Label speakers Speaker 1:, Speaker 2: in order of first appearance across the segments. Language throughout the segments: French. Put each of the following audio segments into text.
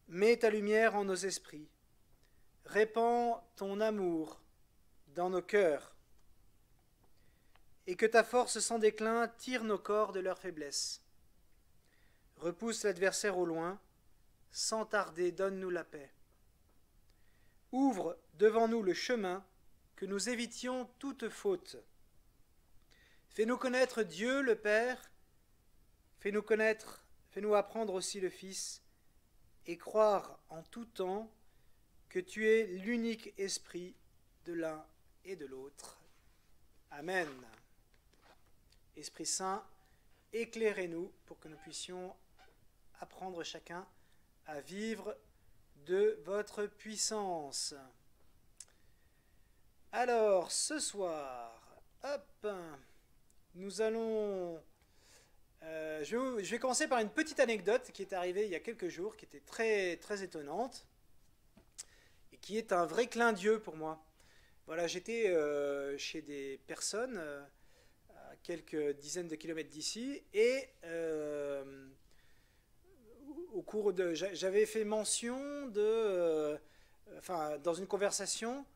Speaker 1: Mets ta lumière en nos esprits. Répands ton amour dans nos cœurs. Et que ta force sans déclin tire nos corps de leur faiblesse. Repousse l'adversaire au loin. Sans tarder, donne-nous la paix. Ouvre devant nous le chemin, que nous évitions toute faute. Fais-nous connaître Dieu le Père. Fais-nous apprendre aussi le Fils, et croire en tout temps que tu es l'unique esprit de l'un et de l'autre. Amen. Esprit Saint, éclairez-nous pour que nous puissions apprendre chacun à vivre de votre puissance. Alors, ce soir, hop, nous allons... je vais commencer par une petite anecdote qui est arrivée il y a quelques jours, qui était très, très étonnante, et qui est un vrai clin d'yeux pour moi. Voilà, j'étais chez des personnes à quelques dizaines de kilomètres d'ici, et au cours de... J'avais fait mention de... enfin, dans une conversation,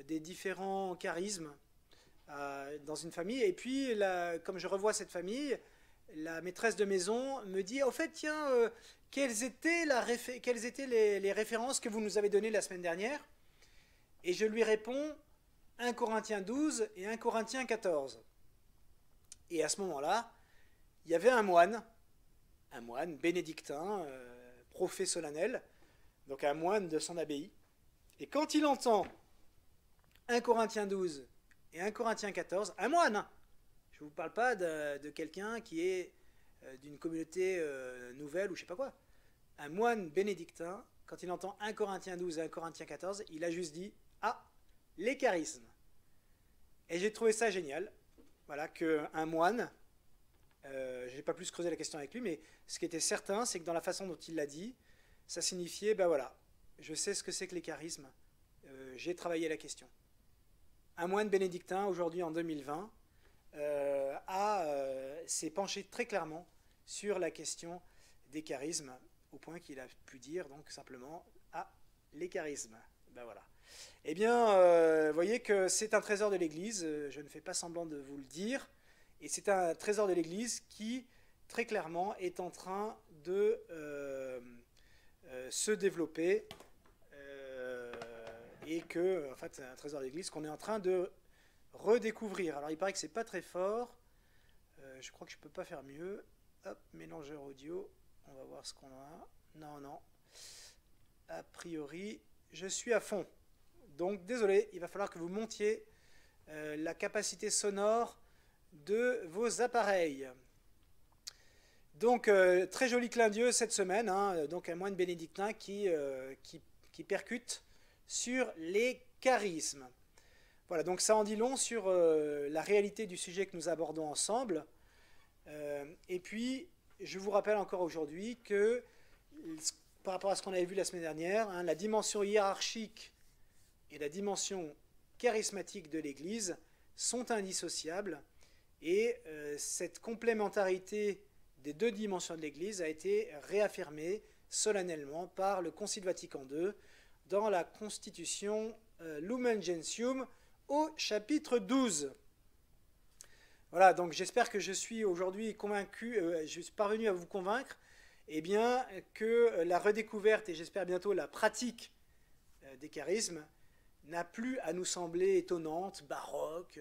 Speaker 1: des différents charismes dans une famille, et puis, comme je revois cette famille, la maîtresse de maison me dit, au fait, tiens, quelles étaient les références que vous nous avez données la semaine dernière? Et je lui réponds 1 Corinthiens 12 et 1 Corinthiens 14. Et à ce moment-là, il y avait un moine bénédictin, prophet solennel, donc un moine de son abbaye. Et quand il entend 1 Corinthiens 12 et 1 Corinthiens 14, un moine, hein, je ne vous parle pas de quelqu'un qui est d'une communauté nouvelle ou je ne sais pas quoi. Un moine bénédictin, quand il entend 1 Corinthiens 12 et 1 Corinthiens 14, il a juste dit « Ah, les charismes ». Et j'ai trouvé ça génial, voilà, qu'un moine, je n'ai pas plus creusé la question avec lui, mais ce qui était certain, c'est que dans la façon dont il l'a dit, ça signifiait, ben voilà, je sais ce que c'est que les charismes, j'ai travaillé la question. Un moine bénédictin, aujourd'hui en 2020, s'est penché très clairement sur la question des charismes, au point qu'il a pu dire donc simplement « Ah, les charismes ». Ben voilà. Eh bien, vous voyez que c'est un trésor de l'Église, je ne fais pas semblant de vous le dire, et c'est un trésor de l'Église qui, très clairement, est en train de se développer, et que, en fait, c'est un trésor de l'Église qu'on est en train de redécouvrir. Alors, il paraît que c'est pas très fort, je crois que je peux pas faire mieux. Hop, mélangeur audio, on va voir ce qu'on a. Non, a priori, je suis à fond. Donc, désolé, il va falloir que vous montiez la capacité sonore de vos appareils. Donc, très joli clin d'yeux cette semaine, hein, donc un moine bénédictin qui percute sur les charismes. Voilà, donc ça en dit long sur la réalité du sujet que nous abordons ensemble. Et puis, je vous rappelle encore aujourd'hui que, par rapport à ce qu'on avait vu la semaine dernière, hein, la dimension hiérarchique et la dimension charismatique de l'Église sont indissociables, et cette complémentarité des deux dimensions de l'Église a été réaffirmée solennellement par le Concile Vatican II dans la Constitution Lumen Gentium au chapitre 12. Voilà, donc j'espère que je suis aujourd'hui convaincu, je suis parvenu à vous convaincre, eh bien, que la redécouverte et j'espère bientôt la pratique des charismes n'a plus à nous sembler étonnante, baroque,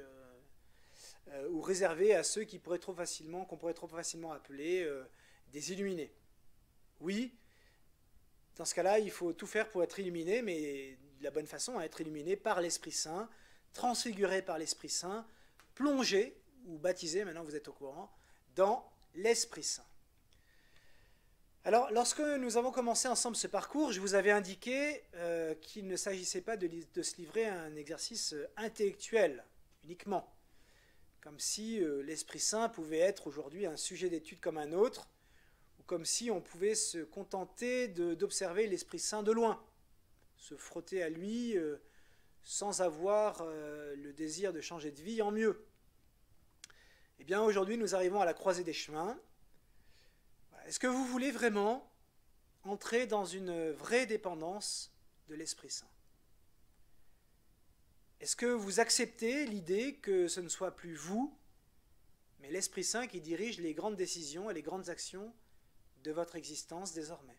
Speaker 1: ou réservée à ceux qu'on pourrait trop facilement appeler des illuminés. Oui, dans ce cas-là, il faut tout faire pour être illuminé, mais de la bonne façon, à être illuminé par l'Esprit Saint, transfiguré par l'Esprit Saint, plongé, ou baptisé, maintenant vous êtes au courant, dans l'Esprit Saint. Alors, lorsque nous avons commencé ensemble ce parcours, je vous avais indiqué qu'il ne s'agissait pas de se livrer à un exercice intellectuel uniquement, comme si l'Esprit Saint pouvait être aujourd'hui un sujet d'étude comme un autre, ou comme si on pouvait se contenter d'observer l'Esprit Saint de loin, se frotter à lui sans avoir le désir de changer de vie en mieux. Eh bien, aujourd'hui, nous arrivons à la croisée des chemins. Est-ce que vous voulez vraiment entrer dans une vraie dépendance de l'Esprit Saint? Est-ce que vous acceptez l'idée que ce ne soit plus vous, mais l'Esprit Saint qui dirige les grandes décisions et les grandes actions de votre existence désormais?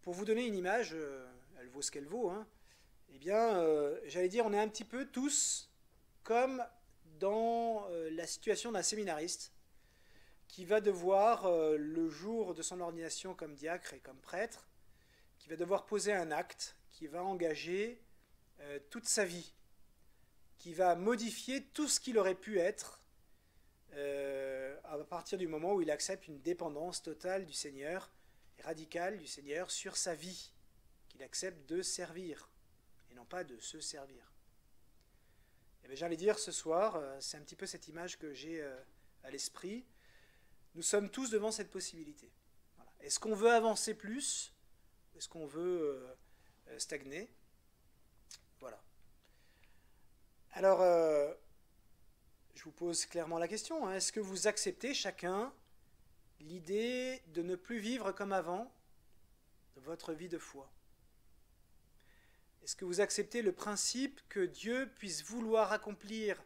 Speaker 1: Pour vous donner une image, elle vaut ce qu'elle vaut, hein, eh bien, j'allais dire, on est un petit peu tous comme dans la situation d'un séminariste qui va devoir, le jour de son ordination comme diacre et comme prêtre, qui va devoir poser un acte, qui va engager toute sa vie, qui va modifier tout ce qu'il aurait pu être à partir du moment où il accepte une dépendance totale du Seigneur, et radicale du Seigneur sur sa vie, qu'il accepte de servir, et non pas de se servir. Et bien, j'allais dire ce soir, c'est un petit peu cette image que j'ai à l'esprit. Nous sommes tous devant cette possibilité. Voilà. Est-ce qu'on veut avancer plus? Est-ce qu'on veut stagner? Voilà. Alors, je vous pose clairement la question, hein. Est-ce que vous acceptez chacun l'idée de ne plus vivre comme avant votre vie de foi? Est-ce que vous acceptez le principe que Dieu puisse vouloir accomplir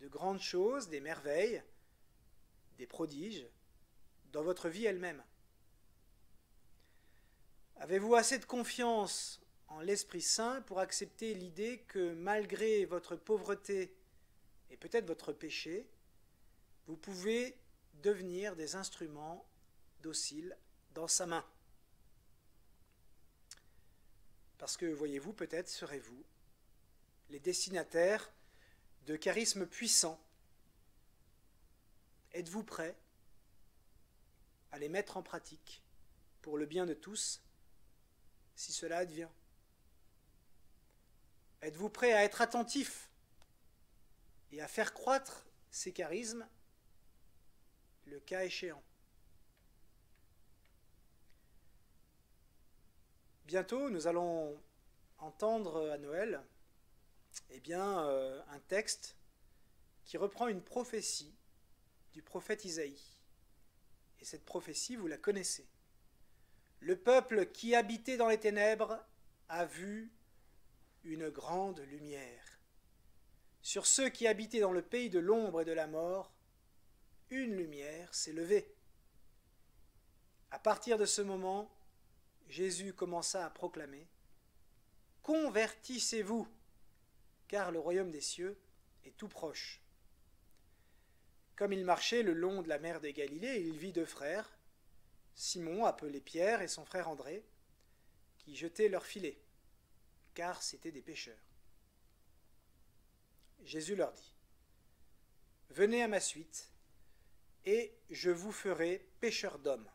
Speaker 1: de grandes choses, des merveilles, des prodiges, dans votre vie elle-même? Avez-vous assez de confiance en l'Esprit Saint pour accepter l'idée que malgré votre pauvreté et peut-être votre péché, vous pouvez devenir des instruments dociles dans sa main? Parce que, voyez-vous, peut-être serez-vous les destinataires de charismes puissants. Êtes-vous prêts à les mettre en pratique pour le bien de tous, si cela advient? Êtes-vous prêts à être attentifs et à faire croître ces charismes, le cas échéant? Bientôt, nous allons entendre à Noël un texte qui reprend une prophétie du prophète Isaïe. Et cette prophétie, vous la connaissez. Le peuple qui habitait dans les ténèbres a vu une grande lumière. Sur ceux qui habitaient dans le pays de l'ombre et de la mort, une lumière s'est levée. À partir de ce moment, Jésus commença à proclamer « Convertissez-vous, car le royaume des cieux est tout proche. » Comme il marchait le long de la mer de Galilée, il vit deux frères, Simon, appelé Pierre, et son frère André, qui jetaient leurs filets, car c'étaient des pêcheurs. Jésus leur dit « Venez à ma suite, et je vous ferai pêcheurs d'hommes. »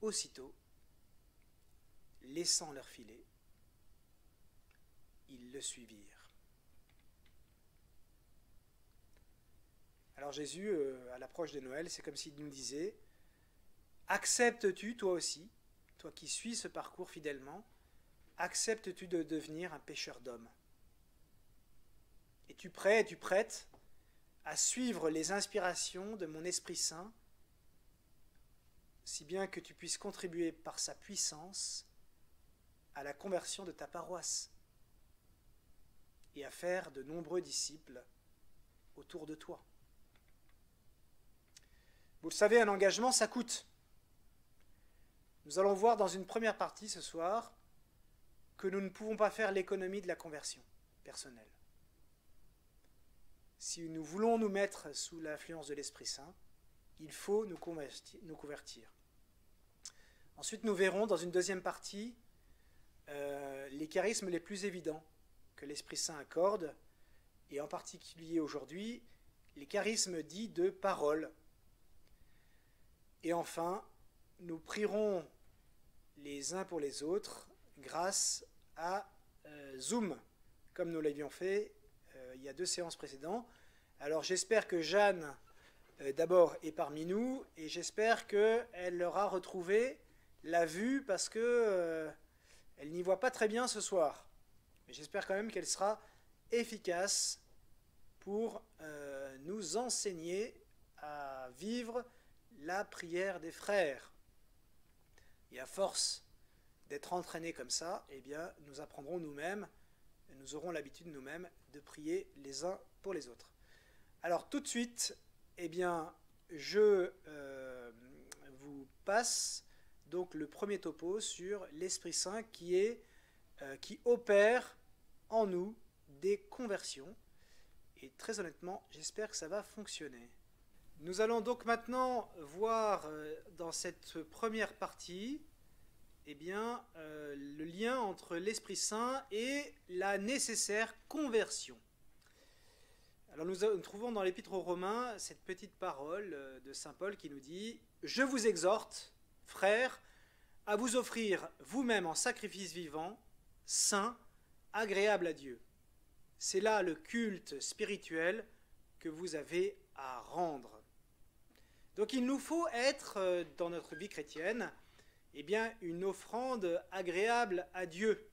Speaker 1: Aussitôt, laissant leurs filets, ils le suivirent. Alors Jésus, à l'approche de Noël, c'est comme s'il nous disait « Acceptes-tu toi aussi, toi qui suis ce parcours fidèlement, acceptes-tu de devenir un pêcheur d'hommes? Es-tu prêt, es-tu prête à suivre les inspirations de mon Esprit Saint, si bien que tu puisses contribuer par sa puissance à la conversion de ta paroisse et à faire de nombreux disciples autour de toi? Vous le savez, un engagement, ça coûte. Nous allons voir dans une première partie ce soir que nous ne pouvons pas faire l'économie de la conversion personnelle. Si nous voulons nous mettre sous l'influence de l'Esprit Saint, il faut nous convertir. Ensuite, nous verrons dans une deuxième partie les charismes les plus évidents que l'Esprit Saint accorde, et en particulier aujourd'hui, les charismes dits de parole. Et enfin, nous prierons les uns pour les autres grâce à Zoom, comme nous l'avions fait il y a 2 séances précédentes. Alors j'espère que Jeanne, d'abord, est parmi nous, et j'espère qu'elle aura retrouvé la vue, parce que elle n'y voit pas très bien ce soir. Mais j'espère quand même qu'elle sera efficace pour nous enseigner à vivre la prière des frères. Et à force d'être entraînés comme ça, eh bien, nous apprendrons nous-mêmes, nous aurons l'habitude nous-mêmes de prier les uns pour les autres. Alors tout de suite, eh bien, je vous passe donc le premier topo sur l'Esprit Saint qui opère en nous des conversions. Et très honnêtement, j'espère que ça va fonctionner. Nous allons donc maintenant voir dans cette première partie le lien entre l'Esprit Saint et la nécessaire conversion. Alors nous trouvons dans l'Épître aux Romains cette petite parole de saint Paul qui nous dit « Je vous exhorte, frères, à vous offrir vous-même en sacrifice vivant, saint, agréable à Dieu. C'est là le culte spirituel que vous avez à rendre. » Donc il nous faut être, dans notre vie chrétienne, une offrande agréable à Dieu.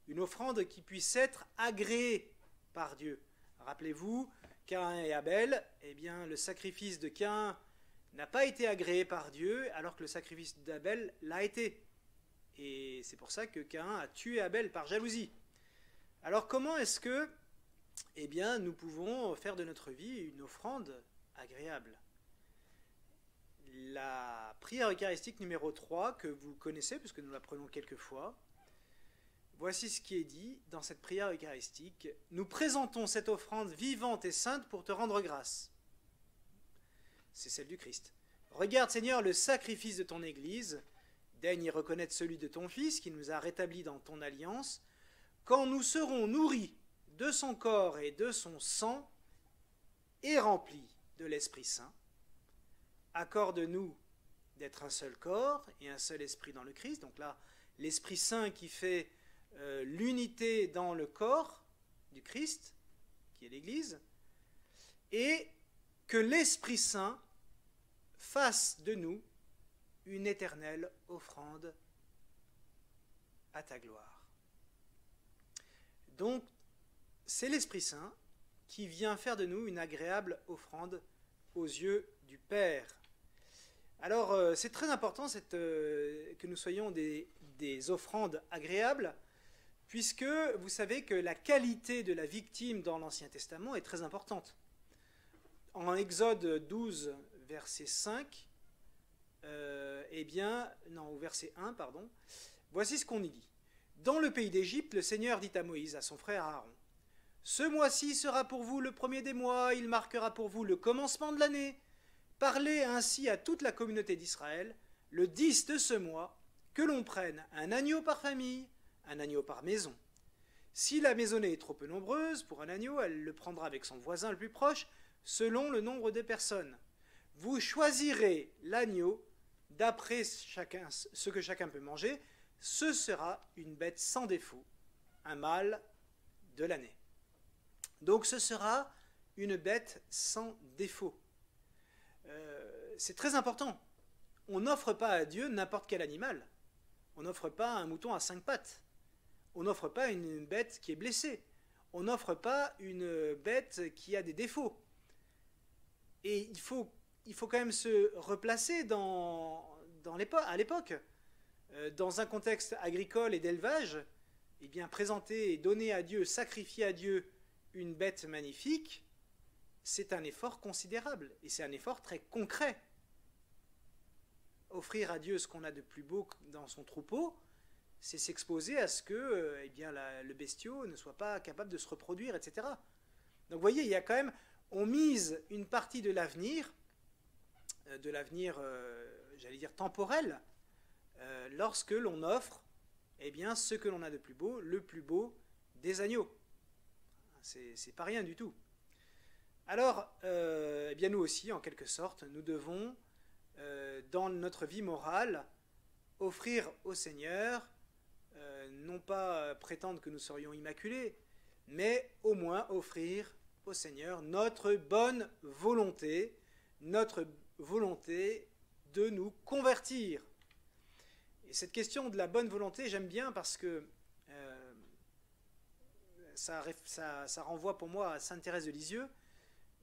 Speaker 1: Une offrande qui puisse être agréée par Dieu. Rappelez-vous, Caïn et Abel, le sacrifice de Caïn n'a pas été agréé par Dieu, alors que le sacrifice d'Abel l'a été. Et c'est pour ça que Caïn a tué Abel par jalousie. Alors comment est-ce que nous pouvons faire de notre vie une offrande agréable? La prière eucharistique numéro 3, que vous connaissez, puisque nous la prenons quelques fois, voici ce qui est dit dans cette prière eucharistique. Nous présentons cette offrande vivante et sainte pour te rendre grâce. C'est celle du Christ. Regarde, Seigneur, le sacrifice de ton Église. Daigne y reconnaître celui de ton Fils qui nous a rétablis dans ton alliance. Quand nous serons nourris de son corps et de son sang et remplis de l'Esprit Saint, accorde-nous d'être un seul corps et un seul esprit dans le Christ. Donc là, l'Esprit Saint qui fait l'unité dans le corps du Christ, qui est l'Église, et que l'Esprit Saint fasse de nous une éternelle offrande à ta gloire. Donc, c'est l'Esprit Saint qui vient faire de nous une agréable offrande aux yeux du Père. Alors, c'est très important que nous soyons des offrandes agréables, puisque vous savez que la qualité de la victime dans l'Ancien Testament est très importante. En Exode 12, verset 5, verset 1, pardon, voici ce qu'on y dit. Dans le pays d'Égypte, le Seigneur dit à Moïse, à son frère Aaron, « Ce mois-ci sera pour vous le premier des mois, il marquera pour vous le commencement de l'année. Parlez ainsi à toute la communauté d'Israël, le 10 de ce mois, que l'on prenne un agneau par famille, un agneau par maison. Si la maisonnée est trop peu nombreuse, pour un agneau, elle le prendra avec son voisin le plus proche, selon le nombre de personnes. Vous choisirez l'agneau d'après ce que chacun peut manger. Ce sera une bête sans défaut, un mâle de l'année. » Donc ce sera une bête sans défaut. C'est très important. On n'offre pas à Dieu n'importe quel animal. On n'offre pas un mouton à 5 pattes. On n'offre pas une bête qui est blessée. On n'offre pas une bête qui a des défauts. Et il faut quand même se replacer à l'époque. Dans un contexte agricole et d'élevage, présenter et donner à Dieu, sacrifier à Dieu une bête magnifique, c'est un effort considérable. Et c'est un effort très concret. Offrir à Dieu ce qu'on a de plus beau dans son troupeau, c'est s'exposer à ce que le bestiau ne soit pas capable de se reproduire, etc. Donc vous voyez, il y a quand même, on mise une partie de l'avenir, j'allais dire temporel, lorsque l'on offre ce que l'on a de plus beau, le plus beau des agneaux. C'est pas rien du tout. Alors, nous aussi, en quelque sorte, nous devons, dans notre vie morale, offrir au Seigneur, non pas prétendre que nous serions immaculés, mais au moins offrir au Seigneur notre bonne volonté de nous convertir. Et cette question de la bonne volonté, j'aime bien parce que ça renvoie pour moi à Sainte Thérèse de Lisieux,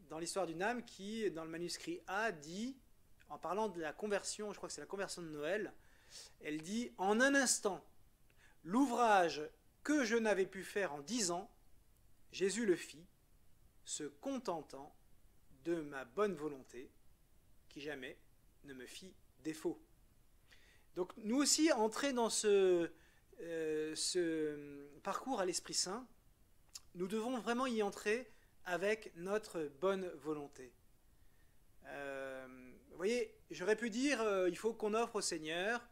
Speaker 1: dans l'histoire d'une âme qui, dans le manuscrit A, dit, en parlant de la conversion, je crois que c'est la conversion de Noël, elle dit « En un instant, l'ouvrage que je n'avais pu faire en 10 ans, Jésus le fit, se contentant de ma bonne volonté, qui jamais ne me fit défaut. » Donc nous aussi, entrer dans ce parcours à l'Esprit Saint, nous devons vraiment y entrer avec notre bonne volonté. Vous voyez, j'aurais pu dire, il faut qu'on offre au Seigneur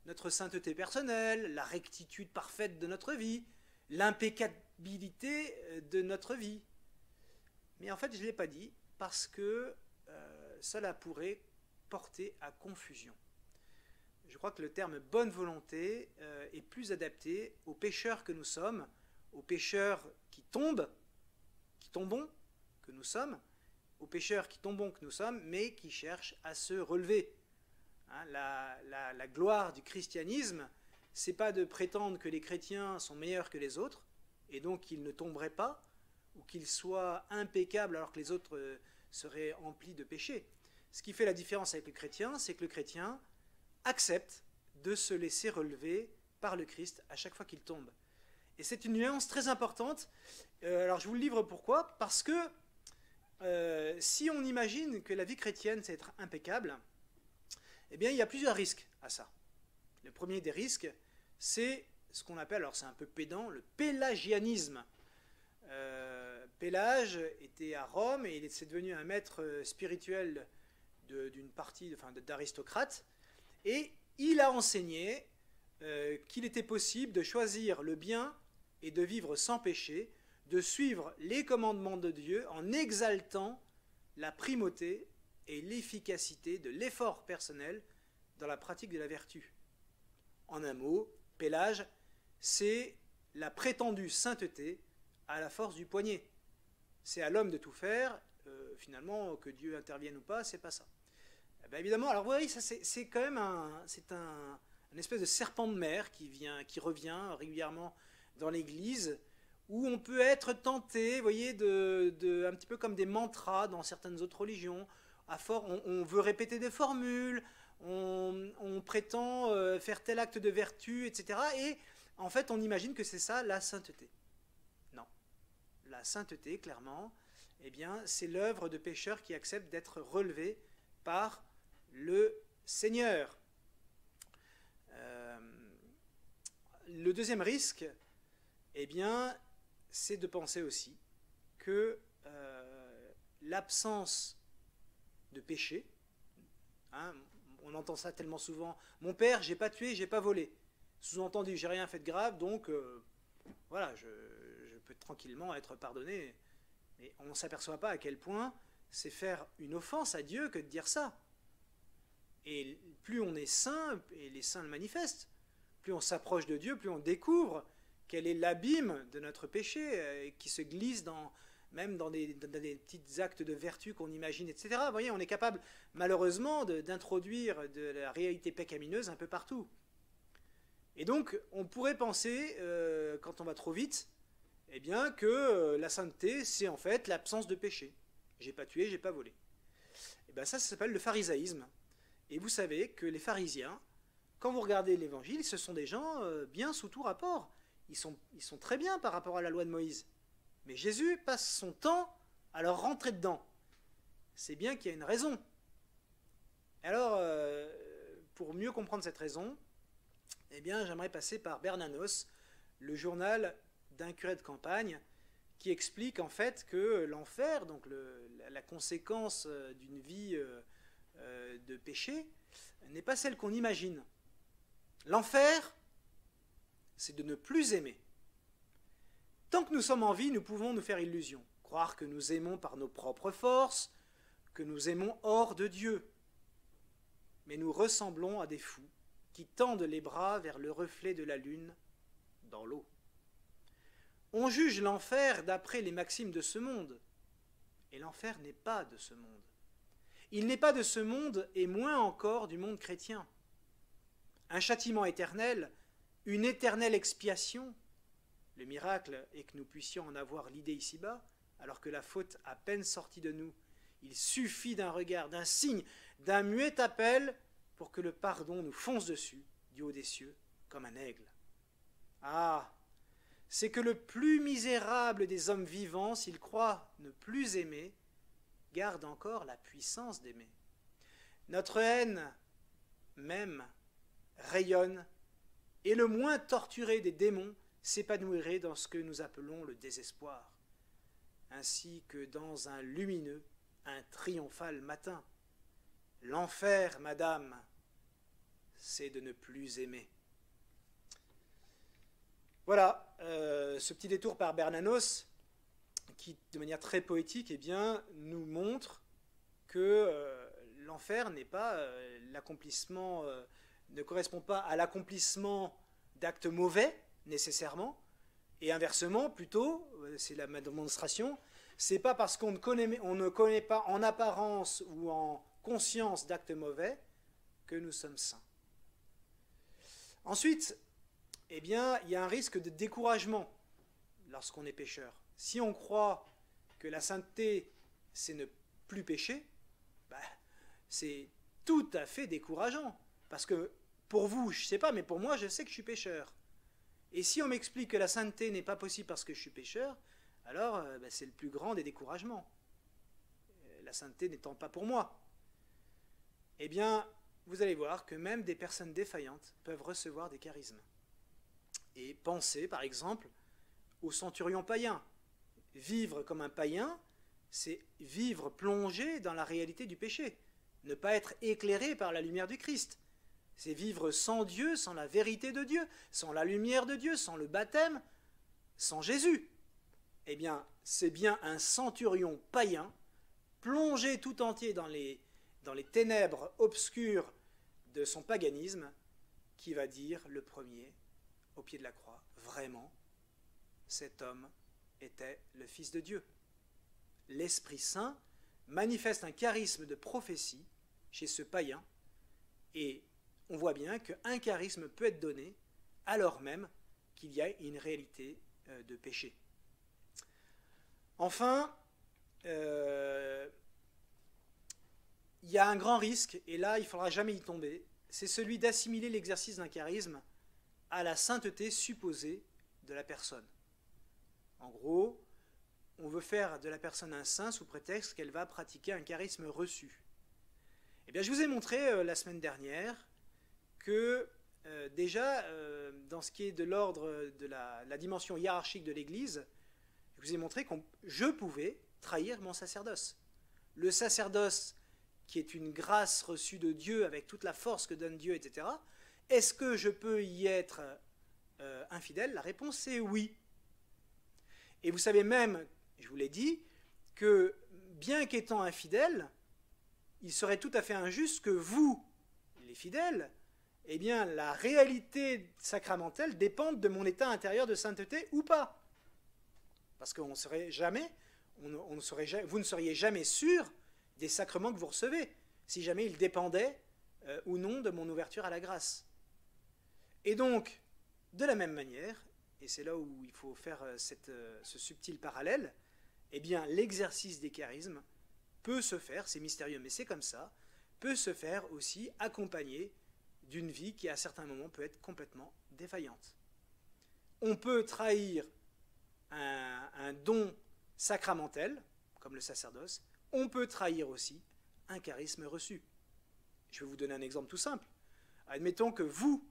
Speaker 1: notre sainteté personnelle, la rectitude parfaite de notre vie, l'impeccabilité de notre vie. Mais en fait, je ne l'ai pas dit parce que cela pourrait porter à confusion. Je crois que le terme bonne volonté est plus adapté aux pécheurs que nous sommes, aux pécheurs qui tombons que nous sommes, aux pécheurs qui tombons que nous sommes, mais qui cherchent à se relever. Hein, la gloire du christianisme, c'est pas de prétendre que les chrétiens sont meilleurs que les autres, et donc qu'ils ne tomberaient pas, ou qu'ils soient impeccables alors que les autres seraient emplis de péchés. Ce qui fait la différence avec le chrétien, c'est que le chrétien accepte de se laisser relever par le Christ à chaque fois qu'il tombe. Et c'est une nuance très importante. Alors je vous le livre pourquoi ? Parce que si on imagine que la vie chrétienne c'est être impeccable, eh bien il y a plusieurs risques à ça. Le premier des risques, c'est ce qu'on appelle, alors c'est un peu pédant, le pélagianisme. Pélage était à Rome et il s'est devenu un maître spirituel d'une partie d'aristocrates, et il a enseigné qu'il était possible de choisir le bien et de vivre sans péché, de suivre les commandements de Dieu en exaltant la primauté et l'efficacité de l'effort personnel dans la pratique de la vertu. En un mot, Pélage, c'est la prétendue sainteté à la force du poignet. C'est à l'homme de tout faire, finalement, que Dieu intervienne ou pas, c'est pas ça. Eh bien, évidemment, alors vous voyez, ça c'est quand même un espèce de serpent de mer qui revient régulièrement dans l'Église, où on peut être tenté, vous voyez, un petit peu comme des mantras dans certaines autres religions. On veut répéter des formules, on prétend faire tel acte de vertu, etc. Et en fait, on imagine que c'est ça la sainteté. Non. La sainteté, clairement, eh bien, c'est l'œuvre de pécheurs qui acceptent d'être relevés par le Seigneur. Le deuxième risque, eh bien, c'est de penser aussi que l'absence de péché, hein, on entend ça tellement souvent, mon père, j'ai pas tué, j'ai pas volé. Sous-entendu, j'ai rien fait de grave, donc voilà, je peux tranquillement être pardonné. Mais on ne s'aperçoit pas à quel point c'est faire une offense à Dieu que de dire ça. Et plus on est saint, et les saints le manifestent, plus on s'approche de Dieu, plus on découvre quel est l'abîme de notre péché, qui se glisse même dans des petits actes de vertu qu'on imagine, etc. Vous voyez, on est capable, malheureusement, d'introduire de la réalité pécamineuse un peu partout. Et donc, on pourrait penser, quand on va trop vite, eh bien, que la sainteté, c'est en fait l'absence de péché. J'ai pas tué, j'ai pas volé. Et bien ça s'appelle le pharisaïsme. Et vous savez que les pharisiens, quand vous regardez l'évangile, ce sont des gens bien sous tout rapport. Ils sont très bien par rapport à la loi de Moïse. Mais Jésus passe son temps à leur rentrer dedans. C'est bien qu'il y a une raison. Alors, pour mieux comprendre cette raison, eh bien, j'aimerais passer par Bernanos, le journal d'un curé de campagne, qui explique en fait que l'enfer, donc la conséquence d'une vie de péché, n'est pas celle qu'on imagine. L'enfer, c'est de ne plus aimer. Tant que nous sommes en vie, nous pouvons nous faire illusion, croire que nous aimons par nos propres forces, que nous aimons hors de Dieu. Mais nous ressemblons à des fous qui tendent les bras vers le reflet de la lune dans l'eau. On juge l'enfer d'après les maximes de ce monde, et l'enfer n'est pas de ce monde. Il n'est pas de ce monde, et moins encore du monde chrétien. Un châtiment éternel, une éternelle expiation. Le miracle est que nous puissions en avoir l'idée ici-bas, alors que la faute à peine sortie de nous Il suffit d'un regard, d'un signe, d'un muet appel pour que le pardon nous fonce dessus, du haut des cieux, comme un aigle. Ah, c'est que le plus misérable des hommes vivants, s'il croit ne plus aimer, garde encore la puissance d'aimer. Notre haine même rayonne, et le moins torturé des démons s'épanouirait dans ce que nous appelons le désespoir, ainsi que dans un lumineux, un triomphal matin. L'enfer, madame, c'est de ne plus aimer. Voilà, ce petit détour par Bernanos, qui, de manière très poétique, nous montre que l'enfer n'est pas l'accomplissement, ne correspond pas à l'accomplissement d'actes mauvais, nécessairement, et inversement, plutôt, c'est la démonstration, c'est pas parce qu'on ne connaît pas en apparence ou en conscience d'actes mauvais que nous sommes saints. Ensuite, il y a un risque de découragement lorsqu'on est pécheur. Si on croit que la sainteté, c'est ne plus pécher, c'est tout à fait décourageant. Parce que pour vous, je ne sais pas, mais pour moi, je sais que je suis pécheur. Et si on m'explique que la sainteté n'est pas possible parce que je suis pécheur, alors c'est le plus grand des découragements. La sainteté n'étant pas pour moi. Eh bien, vous allez voir que même des personnes défaillantes peuvent recevoir des charismes. Et pensez, par exemple, au centurion païen. Vivre comme un païen, c'est vivre plongé dans la réalité du péché. Ne pas être éclairé par la lumière du Christ. C'est vivre sans Dieu, sans la vérité de Dieu, sans la lumière de Dieu, sans le baptême, sans Jésus. Eh bien, c'est bien un centurion païen, plongé tout entier dans les ténèbres obscures de son paganisme, qui va dire le premier, au pied de la croix, vraiment, cet homme était le Fils de Dieu. L'Esprit Saint manifeste un charisme de prophétie chez ce païen, et on voit bien qu'un charisme peut être donné alors même qu'il y a une réalité de péché. Enfin, il y a un grand risque, et là il ne faudra jamais y tomber, c'est celui d'assimiler l'exercice d'un charisme à la sainteté supposée de la personne. En gros, on veut faire de la personne un saint sous prétexte qu'elle va pratiquer un charisme reçu. Eh bien, je vous ai montré la semaine dernière que déjà, dans ce qui est de l'ordre de la dimension hiérarchique de l'Église, je vous ai montré que je pouvais trahir mon sacerdoce. Le sacerdoce, qui est une grâce reçue de Dieu avec toute la force que donne Dieu, etc., est-ce que je peux y être infidèle? La réponse est oui. Et vous savez même, je vous l'ai dit, que bien qu'étant infidèle, il serait tout à fait injuste que vous, les fidèles, eh bien, la réalité sacramentelle dépende de mon état intérieur de sainteté ou pas. Parce que vous ne seriez jamais sûr des sacrements que vous recevez, si jamais ils dépendaient ou non de mon ouverture à la grâce. Et donc, de la même manière, et c'est là où il faut faire ce subtil parallèle, eh bien, l'exercice des charismes peut se faire, c'est mystérieux, mais c'est comme ça, peut se faire aussi accompagné d'une vie qui, à certains moments, peut être complètement défaillante. On peut trahir un don sacramentel, comme le sacerdoce, on peut trahir aussi un charisme reçu. Je vais vous donner un exemple tout simple. Admettons que vous,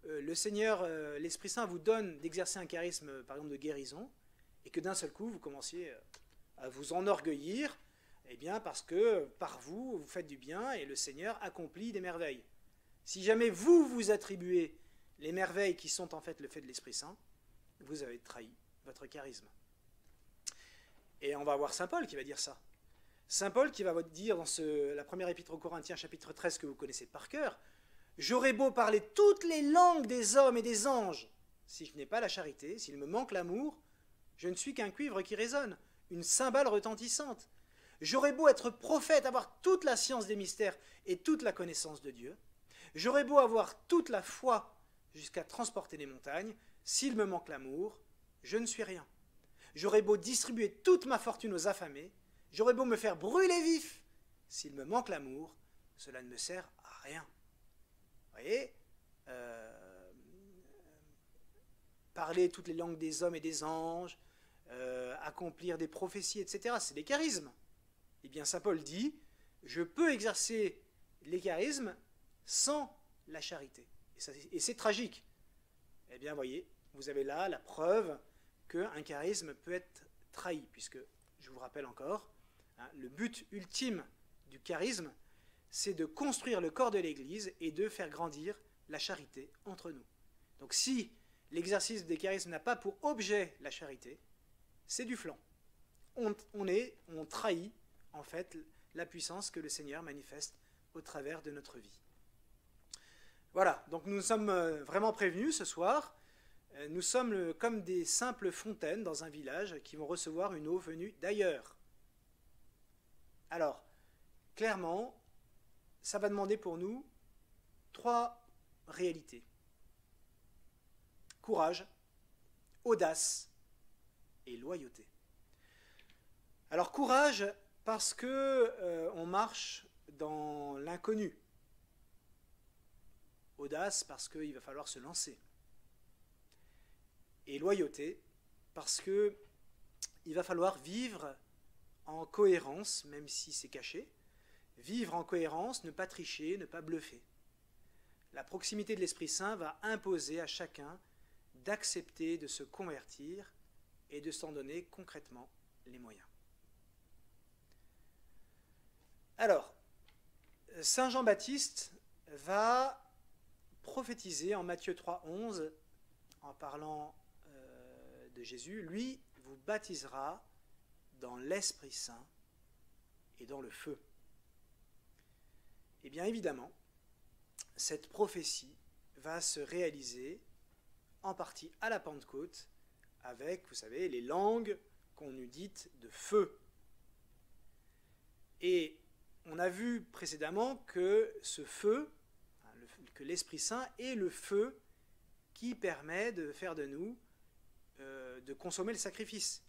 Speaker 1: le Seigneur, l'Esprit Saint vous donne d'exercer un charisme, par exemple, de guérison, et que d'un seul coup, vous commenciez à vous enorgueillir, eh bien, parce que par vous, vous faites du bien, et le Seigneur accomplit des merveilles. Si jamais vous vous attribuez les merveilles qui sont en fait le fait de l'Esprit Saint, vous avez trahi votre charisme. Et on va voir Saint Paul qui va dire ça. Saint Paul qui va dire dans la première épître aux Corinthiens, chapitre 13, que vous connaissez par cœur, « J'aurais beau parler toutes les langues des hommes et des anges, si je n'ai pas la charité, s'il me manque l'amour, je ne suis qu'un cuivre qui résonne, une cymbale retentissante. J'aurais beau être prophète, avoir toute la science des mystères et toute la connaissance de Dieu, j'aurais beau avoir toute la foi jusqu'à transporter les montagnes, s'il me manque l'amour, je ne suis rien. J'aurais beau distribuer toute ma fortune aux affamés, J'aurais beau me faire brûler vif, s'il me manque l'amour, cela ne me sert à rien. Vous voyez, parler toutes les langues des hommes et des anges, accomplir des prophéties, etc., c'est des charismes. Eh bien, saint Paul dit, je peux exercer les charismes sans la charité. Et c'est tragique. Eh bien, voyez, vous avez là la preuve qu'un charisme peut être trahi, puisque, je vous rappelle encore, hein, le but ultime du charisme, c'est de construire le corps de l'Église et de faire grandir la charité entre nous. Donc si l'exercice des charismes n'a pas pour objet la charité, c'est du flan. On trahit en fait la puissance que le Seigneur manifeste au travers de notre vie. Voilà, donc nous sommes vraiment prévenus ce soir. Nous sommes comme des simples fontaines dans un village qui vont recevoir une eau venue d'ailleurs. Alors, clairement, ça va demander pour nous 3 réalités. Courage, audace et loyauté. Alors courage parce que on marche dans l'inconnu. Audace parce qu'il va falloir se lancer. Et loyauté parce que il va falloir vivre en cohérence, même si c'est caché. Vivre en cohérence, ne pas tricher, ne pas bluffer. La proximité de l'Esprit Saint va imposer à chacun d'accepter de se convertir et de s'en donner concrètement les moyens. Alors, saint Jean-Baptiste va prophétiser en Matthieu 3,11 en parlant de Jésus, lui vous baptisera dans l'Esprit Saint et dans le feu. Et bien évidemment, cette prophétie va se réaliser en partie à la Pentecôte avec, vous savez, les langues qu'on eût dites de feu. Et on a vu précédemment que ce feu, que l'Esprit Saint est le feu qui permet de faire de nous, de consommer le sacrifice.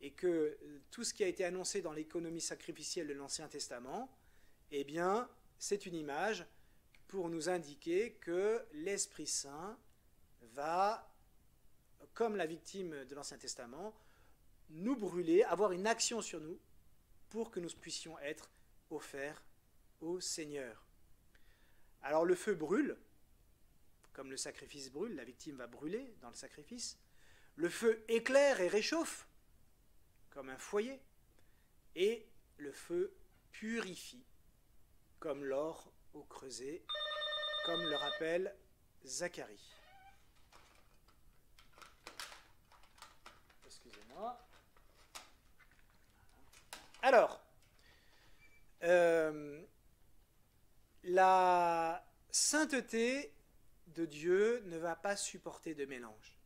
Speaker 1: Et que tout ce qui a été annoncé dans l'économie sacrificielle de l'Ancien Testament, eh bien, c'est une image pour nous indiquer que l'Esprit Saint va, comme la victime de l'Ancien Testament, nous brûler, avoir une action sur nous pour que nous puissions être offerts au Seigneur. Alors le feu brûle, comme le sacrifice brûle, la victime va brûler dans le sacrifice. Le feu éclaire et réchauffe, comme un foyer. Et le feu purifie, comme l'or au creuset, comme le rappelle Zacharie. Excusez-moi. Alors, la sainteté de Dieu ne va pas supporter de mélange.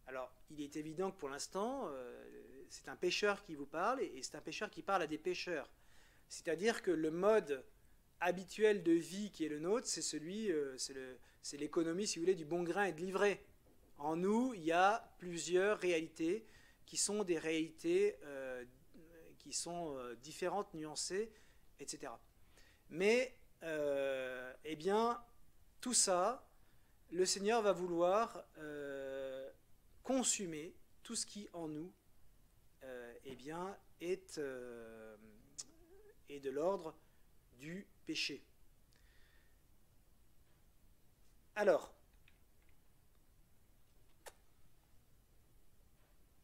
Speaker 1: Alors, il est évident que pour l'instant, c'est un pécheur qui vous parle, et c'est un pécheur qui parle à des pécheurs. C'est-à-dire que le mode habituel de vie qui est le nôtre, c'est l'économie, si vous voulez, du bon grain et de l'ivraie. En nous, il y a plusieurs réalités qui sont des réalités qui sont différentes, nuancées, etc. Mais, eh bien, tout ça, le Seigneur va vouloir consumer tout ce qui en nous eh bien, est de l'ordre du péché. Alors,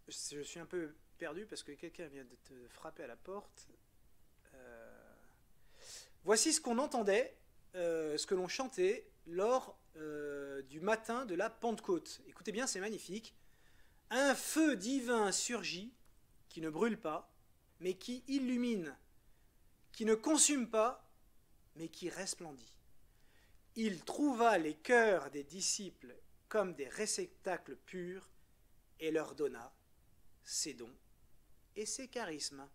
Speaker 1: je suis un peu perdu parce que quelqu'un vient de te frapper à la porte. Voici ce qu'on entendait, ce que l'on chantait lors du matin de la Pentecôte. Écoutez bien, c'est magnifique. Un feu divin surgit, qui ne brûle pas, mais qui illumine, qui ne consume pas, mais qui resplendit. Il trouva les cœurs des disciples comme des réceptacles purs et leur donna ses dons et ses charismes.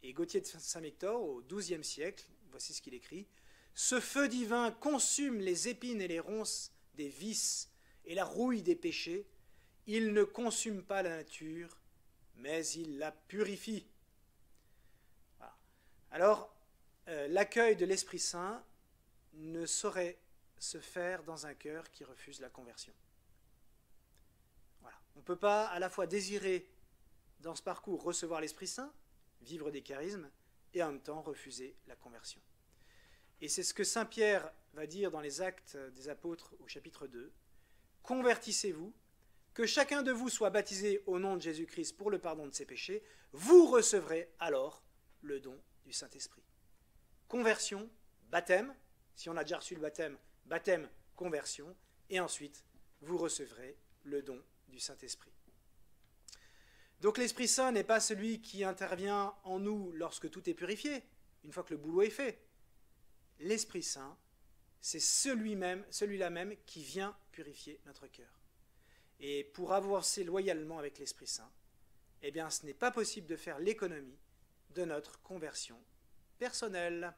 Speaker 1: Et Gauthier de Saint-Victor, au XIIe siècle, voici ce qu'il écrit. Ce feu divin consume les épines et les ronces des vices et la rouille des péchés. Il ne consume pas la nature, mais il la purifie. Voilà. Alors, l'accueil de l'Esprit Saint ne saurait se faire dans un cœur qui refuse la conversion. Voilà. On ne peut pas à la fois désirer dans ce parcours recevoir l'Esprit Saint, vivre des charismes, et en même temps refuser la conversion. Et c'est ce que saint Pierre va dire dans les Actes des Apôtres au chapitre 2. « Convertissez-vous, que chacun de vous soit baptisé au nom de Jésus-Christ pour le pardon de ses péchés, vous recevrez alors le don du Saint-Esprit. » Conversion, baptême, si on a déjà reçu le baptême, baptême, conversion, et ensuite vous recevrez le don du Saint-Esprit. Donc l'Esprit Saint n'est pas celui qui intervient en nous lorsque tout est purifié, une fois que le boulot est fait. L'Esprit Saint, c'est celui-là même qui vient purifier notre cœur. Et pour avancer loyalement avec l'Esprit Saint, eh bien, ce n'est pas possible de faire l'économie de notre conversion personnelle.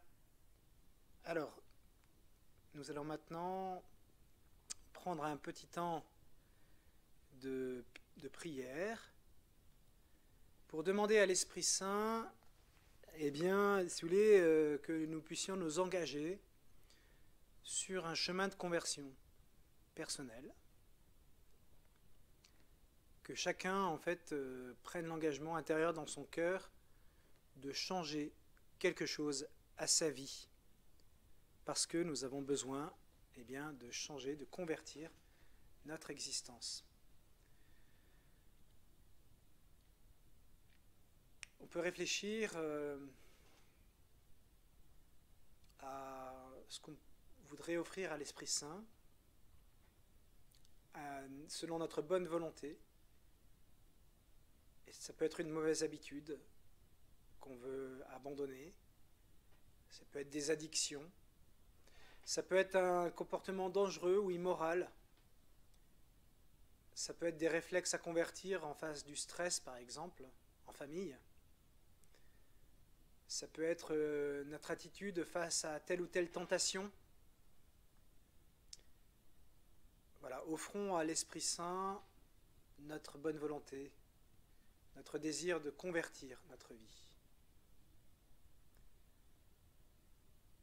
Speaker 1: Alors, nous allons maintenant prendre un petit temps de prière pour demander à l'Esprit Saint, eh bien, si vous voulez, que nous puissions nous engager sur un chemin de conversion personnelle, que chacun, en fait, prenne l'engagement intérieur dans son cœur de changer quelque chose à sa vie, parce que nous avons besoin, eh bien, de changer, de convertir notre existence. On peut réfléchir à ce qu'on voudrait offrir à l'Esprit Saint selon notre bonne volonté. Et ça peut être une mauvaise habitude qu'on veut abandonner. Ça peut être des addictions. Ça peut être un comportement dangereux ou immoral. Ça peut être des réflexes à convertir en face du stress, par exemple, en famille. Ça peut être notre attitude face à telle ou telle tentation. Voilà, offrons à l'Esprit Saint notre bonne volonté, notre désir de convertir notre vie.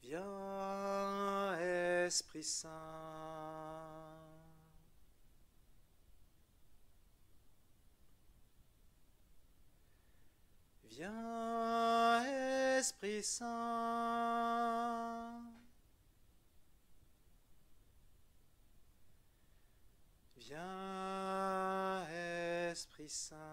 Speaker 1: Viens, Esprit Saint. Viens, Esprit Saint. Viens, Esprit Saint.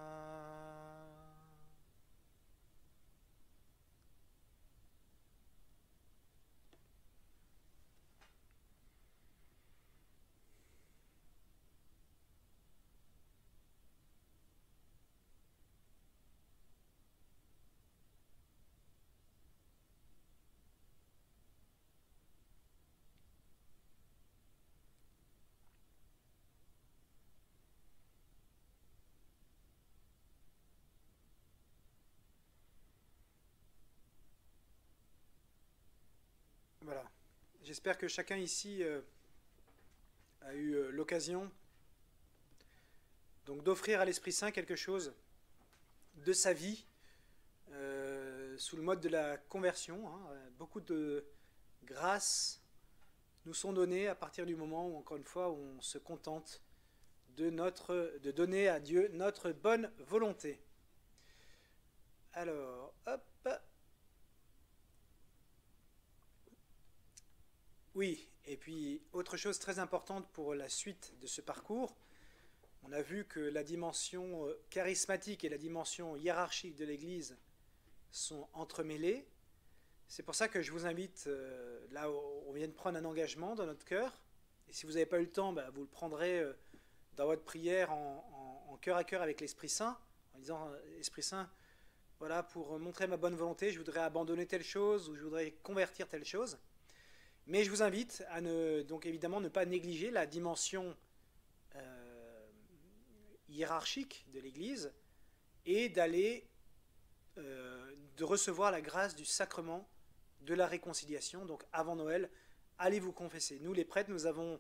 Speaker 1: Voilà. J'espère que chacun ici a eu l'occasion donc d'offrir à l'Esprit Saint quelque chose de sa vie sous le mode de la conversion. Beaucoup de grâces nous sont données à partir du moment où, encore une fois, on se contente de donner à Dieu notre bonne volonté. Alors, hop. Oui, et puis autre chose très importante pour la suite de ce parcours, on a vu que la dimension charismatique et la dimension hiérarchique de l'Église sont entremêlées. C'est pour ça que je vous invite, là on vient de prendre un engagement dans notre cœur, et si vous n'avez pas eu le temps, vous le prendrez dans votre prière en cœur à cœur avec l'Esprit Saint, en disant « Esprit Saint, voilà, pour montrer ma bonne volonté, je voudrais abandonner telle chose ou je voudrais convertir telle chose ». Mais je vous invite à donc évidemment ne pas négliger la dimension hiérarchique de l'Église et de recevoir la grâce du sacrement de la réconciliation. Donc avant Noël, allez vous confesser. Nous les prêtres, nous avons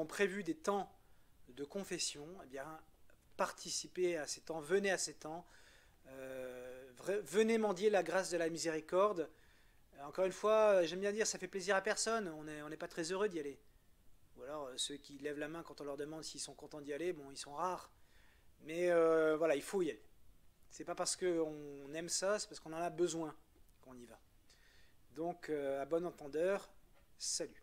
Speaker 1: prévu des temps de confession, eh bien, participez à ces temps, venez à ces temps, venez mendier la grâce de la miséricorde. Encore une fois, j'aime bien dire, ça fait plaisir à personne, on n'est pas très heureux d'y aller. Ou alors ceux qui lèvent la main quand on leur demande s'ils sont contents d'y aller, bon, ils sont rares. Mais voilà, il faut y aller. C'est pas parce qu'on aime ça, c'est parce qu'on en a besoin qu'on y va. Donc, à bon entendeur, salut.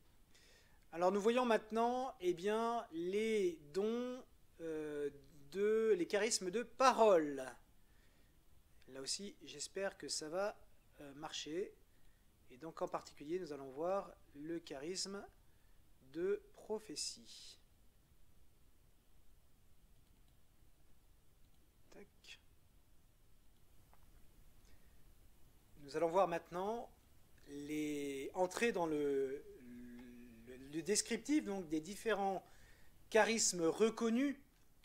Speaker 1: Alors, nous voyons maintenant, eh bien, les dons les charismes de parole. Là aussi, j'espère que ça va marcher. Et donc, en particulier, nous allons voir le charisme de prophétie. Tac. Nous allons voir maintenant entrer dans le descriptif donc, des différents charismes reconnus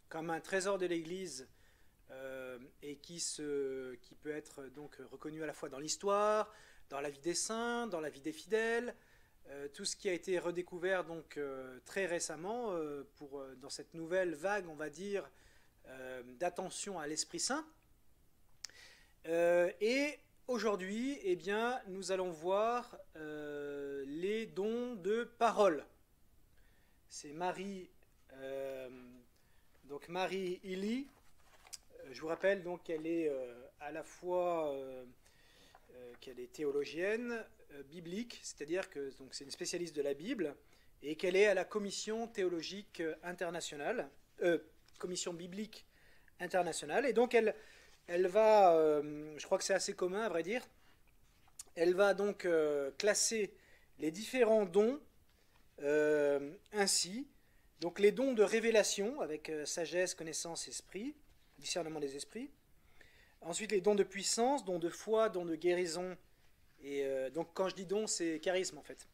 Speaker 1: comme un trésor de l'Église et qui peut être donc reconnu à la fois dans l'histoire, dans la vie des saints, dans la vie des fidèles, tout ce qui a été redécouvert donc très récemment dans cette nouvelle vague, on va dire, d'attention à l'Esprit Saint. Et aujourd'hui, eh bien, nous allons voir les dons de parole. C'est Marie Hilly. Je vous rappelle donc qu'elle est à la fois qu'elle est théologienne biblique, c'est-à-dire que donc c'est une spécialiste de la Bible, et qu'elle est à la Commission théologique internationale, Commission biblique internationale, et donc elle va, je crois que c'est assez commun à vrai dire, elle va donc classer les différents dons ainsi, donc les dons de révélation avec sagesse, connaissance, esprit, discernement des esprits, ensuite les dons de puissance, dons de foi, dons de guérison, et donc quand je dis dons, c'est charisme en fait,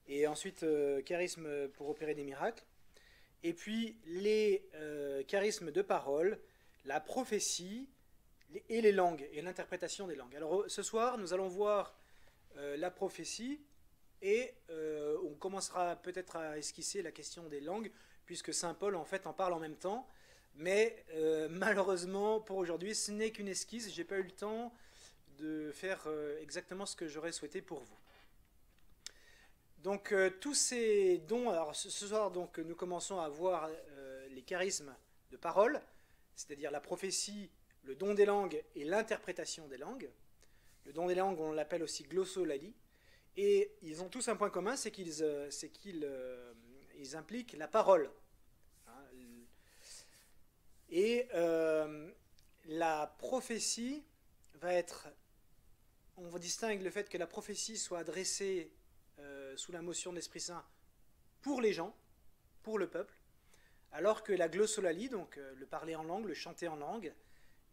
Speaker 1: et ensuite charisme pour opérer des miracles, et puis les charismes de parole, la prophétie, et les langues, et l'interprétation des langues. Alors ce soir, nous allons voir la prophétie, et on commencera peut-être à esquisser la question des langues, puisque Saint Paul en fait en parle en même temps, mais malheureusement pour aujourd'hui, ce n'est qu'une esquisse, j'ai pas eu le temps de faire exactement ce que j'aurais souhaité pour vous. Donc tous ces dons, alors ce soir donc nous commençons à voir les charismes de parole, c'est-à-dire la prophétie, le don des langues et l'interprétation des langues. Le don des langues, on l'appelle aussi glossolalie. Et ils ont tous un point commun, c'est qu'ils impliquent la parole. Et la prophétie va être... On distingue le fait que la prophétie soit adressée sous la motion de l'Esprit Saint pour les gens, pour le peuple, alors que la glossolalie, donc le parler en langue, le chanter en langue,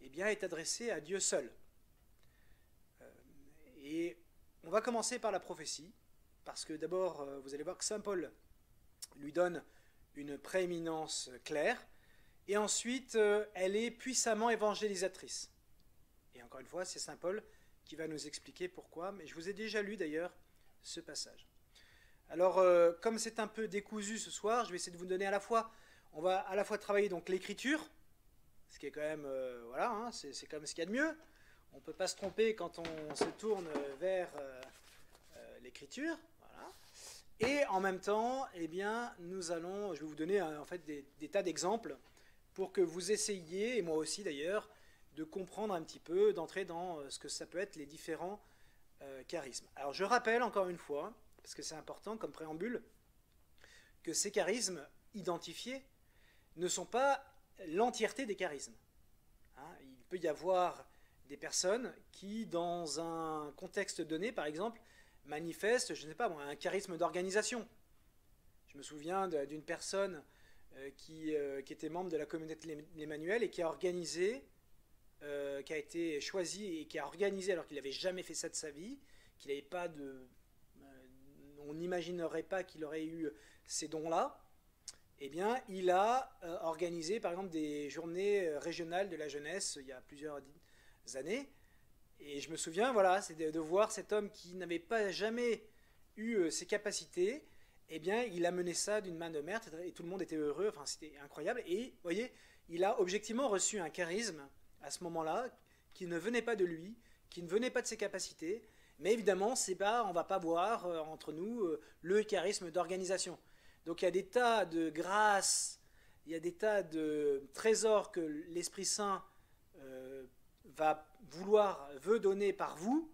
Speaker 1: eh bien, est adressé à Dieu seul. Et on va commencer par la prophétie, parce que d'abord, vous allez voir que Saint Paul lui donne une prééminence claire, et ensuite, elle est puissamment évangélisatrice. Et encore une fois, c'est Saint Paul qui va nous expliquer pourquoi, mais je vous ai déjà lu d'ailleurs ce passage. Alors, comme c'est un peu décousu ce soir, je vais essayer de vous donner on va à la fois travailler donc l'écriture, ce qui est quand même, voilà, hein, c'est quand même ce qu'il y a de mieux. On ne peut pas se tromper quand on se tourne vers l'écriture. Voilà. Et en même temps, eh bien, je vais vous donner en fait des tas d'exemples pour que vous essayiez, et moi aussi d'ailleurs, de comprendre un petit peu, d'entrer dans ce que ça peut être les différents charismes. Alors je rappelle encore une fois, parce que c'est important comme préambule, que ces charismes identifiés ne sont pas l'entièreté des charismes. Hein, il peut y avoir des personnes qui, dans un contexte donné, par exemple, manifestent, je ne sais pas, un charisme d'organisation. Je me souviens d'une personne qui était membre de la communauté de l'Emmanuel et qui a organisé, qui a été choisi et qui a organisé, alors qu'il n'avait jamais fait ça de sa vie, qu'il n'avait pas de... on n'imaginerait pas qu'il aurait eu ces dons-là. Eh bien, il a organisé, par exemple, des journées régionales de la jeunesse il y a plusieurs années. Et je me souviens, voilà, c'est de voir cet homme qui n'avait pas jamais eu ces capacités, eh bien, il a mené ça d'une main de maître et tout le monde était heureux. Enfin, c'était incroyable. Et vous voyez, il a objectivement reçu un charisme à ce moment-là qui ne venait pas de lui, qui ne venait pas de ses capacités. Mais évidemment, on ne va pas voir entre nous le charisme d'organisation. Donc il y a des tas de grâces, il y a des tas de trésors que l'Esprit Saint veut donner par vous.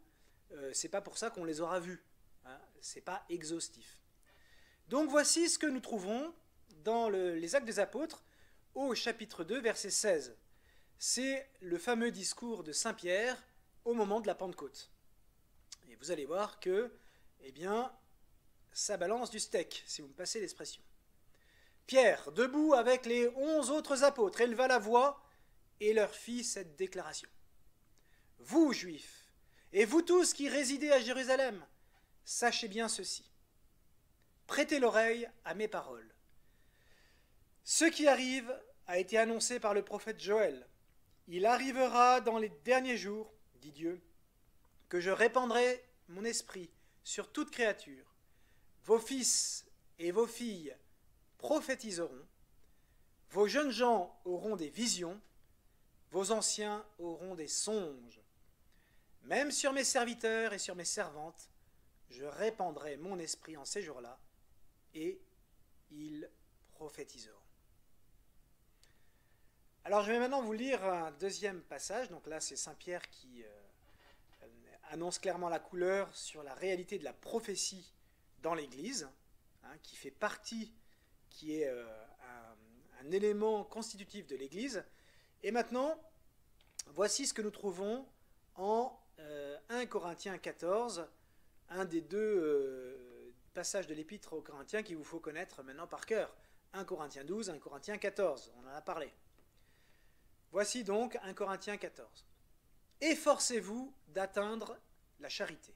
Speaker 1: C'est pas pour ça qu'on les aura vus. Hein, c'est pas exhaustif. Donc voici ce que nous trouvons dans les Actes des Apôtres au chapitre 2, verset 16. C'est le fameux discours de Saint Pierre au moment de la Pentecôte. Et vous allez voir que, eh bien, ça balance du steak, si vous me passez l'expression. Pierre, debout avec les 11 autres apôtres, éleva la voix et leur fit cette déclaration. Vous, Juifs, et vous tous qui résidez à Jérusalem, sachez bien ceci. Prêtez l'oreille à mes paroles. Ce qui arrive a été annoncé par le prophète Joël. Il arrivera dans les derniers jours, dit Dieu, que je répandrai mon esprit sur toute créature. Vos fils et vos filles prophétiseront, vos jeunes gens auront des visions, vos anciens auront des songes. Même sur mes serviteurs et sur mes servantes, je répandrai mon esprit en ces jours-là, et ils prophétiseront. Alors je vais maintenant vous lire un deuxième passage. Donc là c'est Saint Pierre qui annonce clairement la couleur sur la réalité de la prophétie dans l'Église, hein, qui fait partie, qui est un élément constitutif de l'Église. Et maintenant, voici ce que nous trouvons en 1 Corinthiens 14, un des deux passages de l'Épître aux Corinthiens qu'il vous faut connaître maintenant par cœur. 1 Corinthiens 12, 1 Corinthiens 14, on en a parlé. Voici donc 1 Corinthiens 14. Efforcez-vous d'atteindre la charité.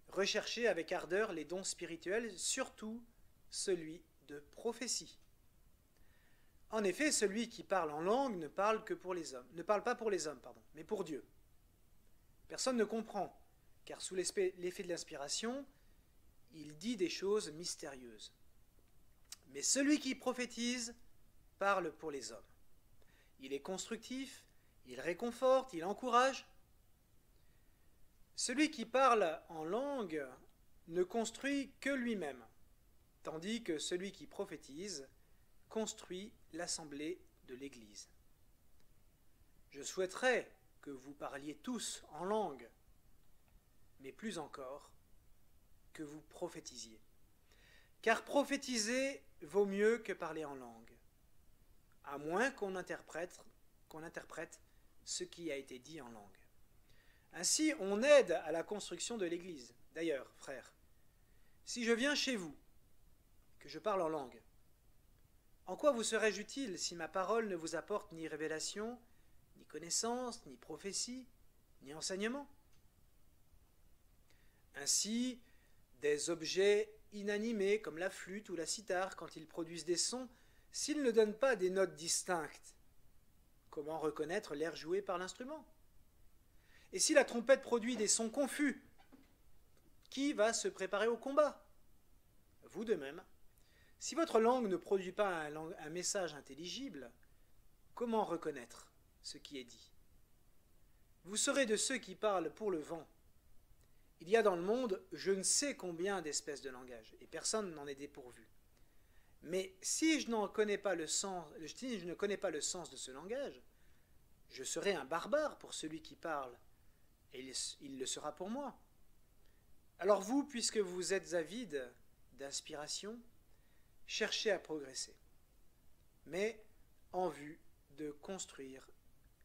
Speaker 1: Recherchez avec ardeur les dons spirituels, surtout celui de prophétie. En effet, celui qui parle en langue ne parle pas pour les hommes, mais pour Dieu. Personne ne comprend, car sous l'effet de l'inspiration, il dit des choses mystérieuses. Mais celui qui prophétise parle pour les hommes. Il est constructif, il réconforte, il encourage. Celui qui parle en langue ne construit que lui-même, tandis que celui qui prophétise construit l'assemblée de l'Église. Je souhaiterais que vous parliez tous en langue, mais plus encore, que vous prophétisiez. Car prophétiser vaut mieux que parler en langue, à moins qu'on interprète ce qui a été dit en langue. Ainsi, on aide à la construction de l'Église. D'ailleurs, frères, si je viens chez vous, que je parle en langue, en quoi vous serais-je utile si ma parole ne vous apporte ni révélation, ni connaissance, ni prophétie, ni enseignement? Ainsi, des objets inanimés comme la flûte ou la cithare, quand ils produisent des sons, s'ils ne donnent pas des notes distinctes, comment reconnaître l'air joué par l'instrument? Et si la trompette produit des sons confus, qui va se préparer au combat? Vous de même. Si votre langue ne produit pas un message intelligible, comment reconnaître ce qui est dit? Vous serez de ceux qui parlent pour le vent. Il y a dans le monde je ne sais combien d'espèces de langage, et personne n'en est dépourvu. Mais si je ne connais pas le sens de ce langage, je serai un barbare pour celui qui parle, et il le sera pour moi. Alors vous, puisque vous êtes avide d'inspiration, cherchez à progresser, mais en vue de construire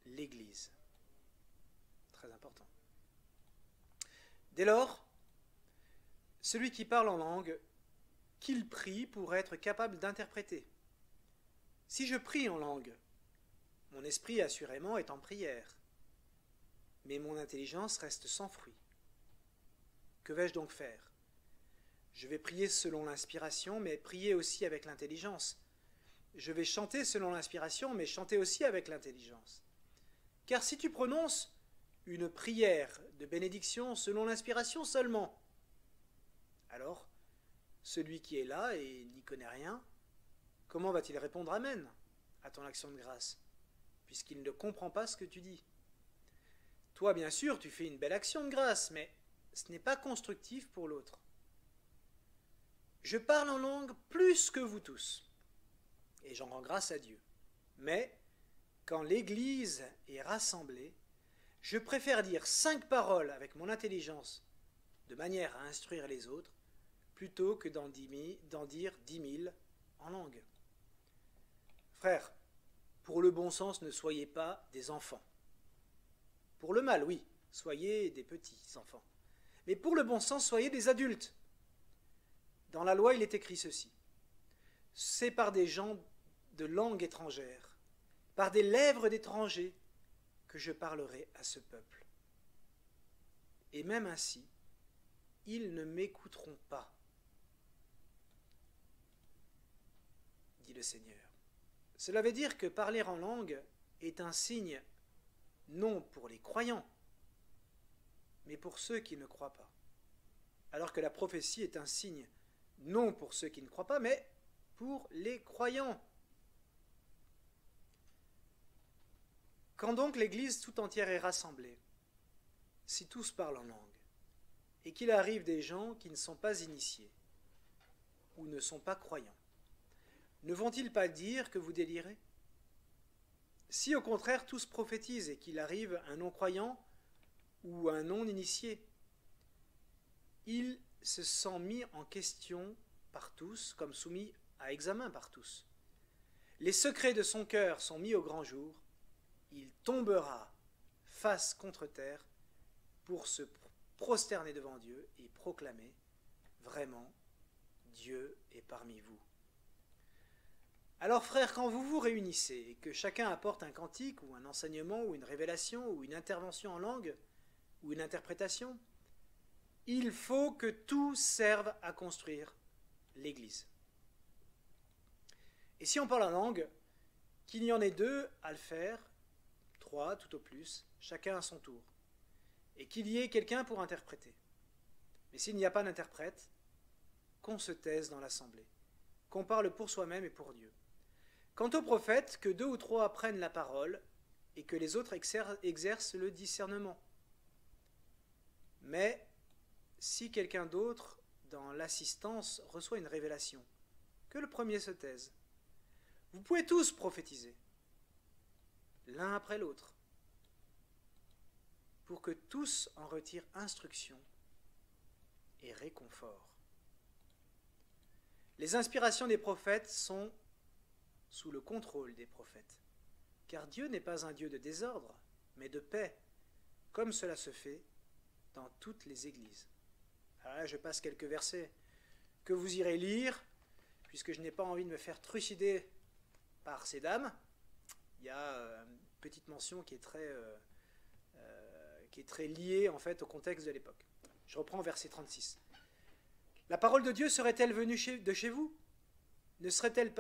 Speaker 1: l'Église. Très important. Dès lors, celui qui parle en langue, qu'il prie pour être capable d'interpréter. Si je prie en langue, mon esprit assurément est en prière, mais mon intelligence reste sans fruit. Que vais-je donc faire? Je vais prier selon l'inspiration, mais prier aussi avec l'intelligence. Je vais chanter selon l'inspiration, mais chanter aussi avec l'intelligence. Car si tu prononces une prière de bénédiction selon l'inspiration seulement, alors celui qui est là et n'y connaît rien, comment va-t-il répondre Amen à ton action de grâce, puisqu'il ne comprend pas ce que tu dis? Toi, bien sûr, tu fais une belle action de grâce, mais ce n'est pas constructif pour l'autre. Je parle en langue plus que vous tous, et j'en rends grâce à Dieu. Mais, quand l'Église est rassemblée, je préfère dire 5 paroles avec mon intelligence, de manière à instruire les autres, plutôt que d'en dire 10 000 en langue. Frères, pour le bon sens, ne soyez pas des enfants. Pour le mal, oui, soyez des petits enfants. Mais pour le bon sens, soyez des adultes. Dans la loi, il est écrit ceci. C'est par des gens de langue étrangère, par des lèvres d'étrangers, que je parlerai à ce peuple. Et même ainsi, ils ne m'écouteront pas, dit le Seigneur. Cela veut dire que parler en langue est un signe non pour les croyants, mais pour ceux qui ne croient pas. Alors que la prophétie est un signe non pour ceux qui ne croient pas, mais pour les croyants. Quand donc l'Église tout entière est rassemblée, si tous parlent en langue, et qu'il arrive des gens qui ne sont pas initiés ou ne sont pas croyants, ne vont-ils pas dire que vous délirez? Si au contraire tous prophétisent et qu'il arrive un non-croyant ou un non-initié, il se sent mis en question par tous, comme soumis à examen par tous. Les secrets de son cœur sont mis au grand jour, il tombera face contre terre pour se prosterner devant Dieu et proclamer vraiment Dieu est parmi vous. Alors frères, quand vous vous réunissez et que chacun apporte un cantique ou un enseignement ou une révélation ou une intervention en langue ou une interprétation, il faut que tout serve à construire l'Église. Et si on parle en langue, qu'il y en ait 2 à le faire, 3 tout au plus, chacun à son tour, et qu'il y ait quelqu'un pour interpréter. Mais s'il n'y a pas d'interprète, qu'on se taise dans l'assemblée, qu'on parle pour soi-même et pour Dieu. Quant aux prophètes, que 2 ou 3 prennent la parole et que les autres exercent le discernement. Mais si quelqu'un d'autre, dans l'assistance, reçoit une révélation, que le premier se taise. Vous pouvez tous prophétiser, l'un après l'autre, pour que tous en retirent instruction et réconfort. Les inspirations des prophètes sont sous le contrôle des prophètes, car Dieu n'est pas un Dieu de désordre, mais de paix, comme cela se fait dans toutes les églises. Alors là, je passe quelques versets que vous irez lire, puisque je n'ai pas envie de me faire trucider par ces dames. Il y a une petite mention qui est très liée en fait au contexte de l'époque. Je reprends verset 36. La parole de Dieu serait-elle venue de chez vous? Ne serait-elle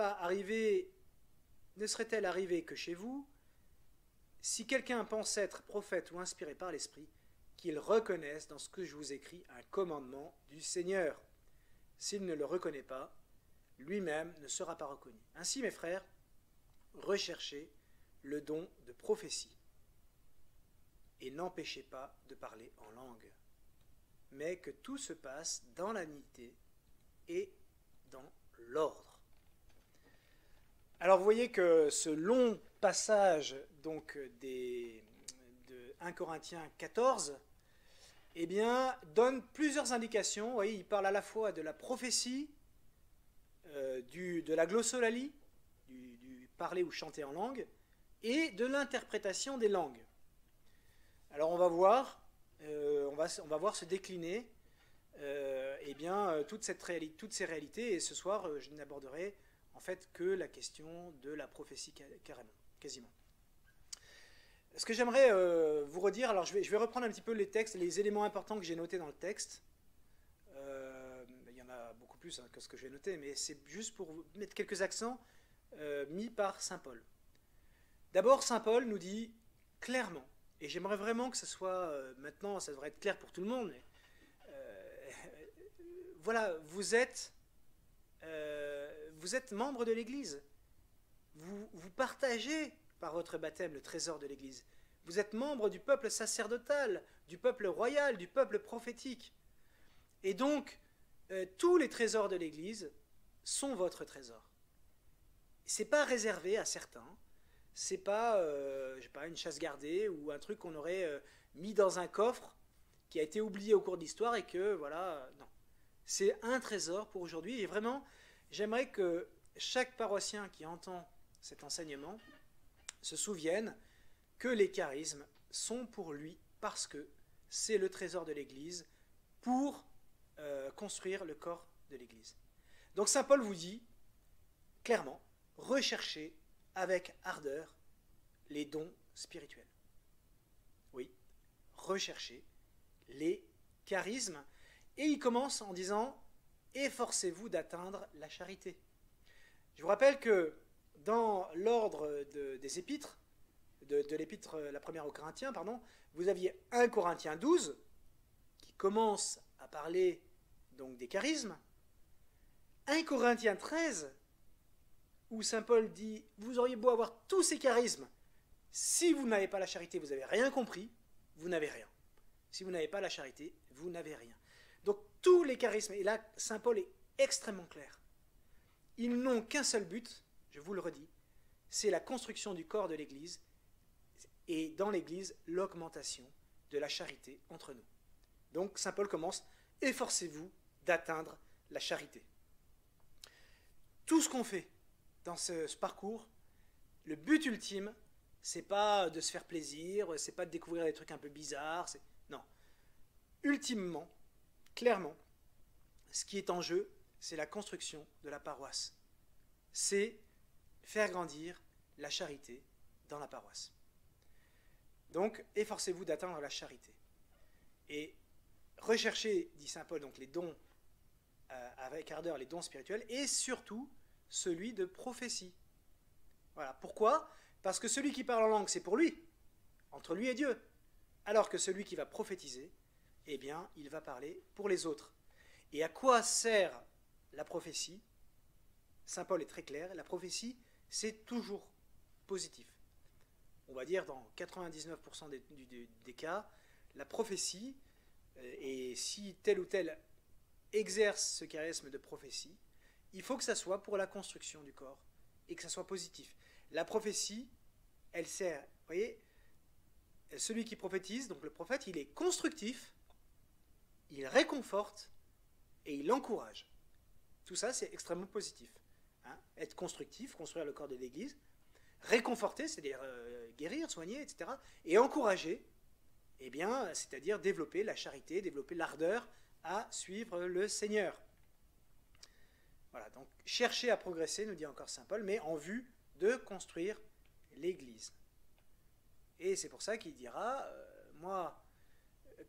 Speaker 1: arrivée que chez vous? Si quelqu'un pense être prophète ou inspiré par l'Esprit, qu'il reconnaisse dans ce que je vous écris un commandement du Seigneur. S'il ne le reconnaît pas, lui-même ne sera pas reconnu. Ainsi, mes frères, recherchez le don de prophétie et n'empêchez pas de parler en langue, mais que tout se passe dans l'unité et dans l'ordre. Alors vous voyez que ce long passage donc de 1 Corinthiens 14 eh bien, donne plusieurs indications. Vous voyez, il parle à la fois de la prophétie, de la glossolalie, du parler ou chanter en langue, et de l'interprétation des langues. Alors on va voir se décliner toutes ces réalités, et ce soir je n'aborderai en fait que la question de la prophétie quasiment. Ce que j'aimerais vous redire, alors je vais reprendre un petit peu les textes, les éléments importants que j'ai notés dans le texte. Il y en a beaucoup plus que ce que j'ai noté, mais c'est juste pour vous mettre quelques accents mis par saint Paul. D'abord, saint Paul nous dit clairement, et j'aimerais vraiment que ce soit, maintenant ça devrait être clair pour tout le monde, mais voilà, vous êtes vous êtes membre de l'Église. Vous partagez par votre baptême le trésor de l'Église. Vous êtes membre du peuple sacerdotal, du peuple royal, du peuple prophétique. Et donc, tous les trésors de l'Église sont votre trésor. Ce n'est pas réservé à certains. C'est pas, je sais pas, une chasse gardée ou un truc qu'on aurait mis dans un coffre qui a été oublié au cours de l'histoire et que, voilà, non. C'est un trésor pour aujourd'hui. Et vraiment, j'aimerais que chaque paroissien qui entend cet enseignement se souvienne que les charismes sont pour lui parce que c'est le trésor de l'Église pour construire le corps de l'Église. Donc saint Paul vous dit clairement, recherchez avec ardeur les dons spirituels. Oui, recherchez les charismes. Et il commence en disant « Efforcez-vous d'atteindre la charité ». Je vous rappelle que dans l'ordre des épîtres, de l'épître, la première aux Corinthiens, pardon, vous aviez 1 Corinthiens 12 qui commence à parler donc des charismes, 1 Corinthiens 13 où saint Paul dit « Vous auriez beau avoir tous ces charismes, si vous n'avez pas la charité, vous n'avez rien compris, vous n'avez rien. Si vous n'avez pas la charité, vous n'avez rien. » Donc tous les charismes, et là saint Paul est extrêmement clair, ils n'ont qu'un seul but, je vous le redis, c'est la construction du corps de l'Église et dans l'Église, l'augmentation de la charité entre nous. Donc saint Paul commence, efforcez-vous d'atteindre la charité. Tout ce qu'on fait dans ce parcours, le but ultime, c'est pas de se faire plaisir, c'est pas de découvrir des trucs un peu bizarres, non. Ultimement, clairement, ce qui est en jeu, c'est la construction de la paroisse. C'est faire grandir la charité dans la paroisse. Donc, efforcez-vous d'atteindre la charité. Et recherchez, dit saint Paul, donc les dons avec ardeur, les dons spirituels, et surtout celui de prophétie. Voilà. Pourquoi ? Parce que celui qui parle en langue, c'est pour lui, entre lui et Dieu. Alors que celui qui va prophétiser, eh bien, il va parler pour les autres. Et à quoi sert la prophétie ? Saint Paul est très clair, la prophétie, c'est toujours positif. On va dire dans 99% des cas, la prophétie, et si tel ou tel exerce ce charisme de prophétie, il faut que ça soit pour la construction du corps et que ça soit positif. La prophétie, elle sert, vous voyez, celui qui prophétise, donc le prophète, il est constructif, il réconforte et il encourage. Tout ça, c'est extrêmement positif. Hein, être constructif, construire le corps de l'Église, réconforter, c'est-à-dire guérir, soigner, etc. Et encourager, eh bien, c'est-à-dire développer la charité, développer l'ardeur à suivre le Seigneur. Voilà, donc cherchez à progresser, nous dit encore saint Paul, mais en vue de construire l'Église. Et c'est pour ça qu'il dira, moi,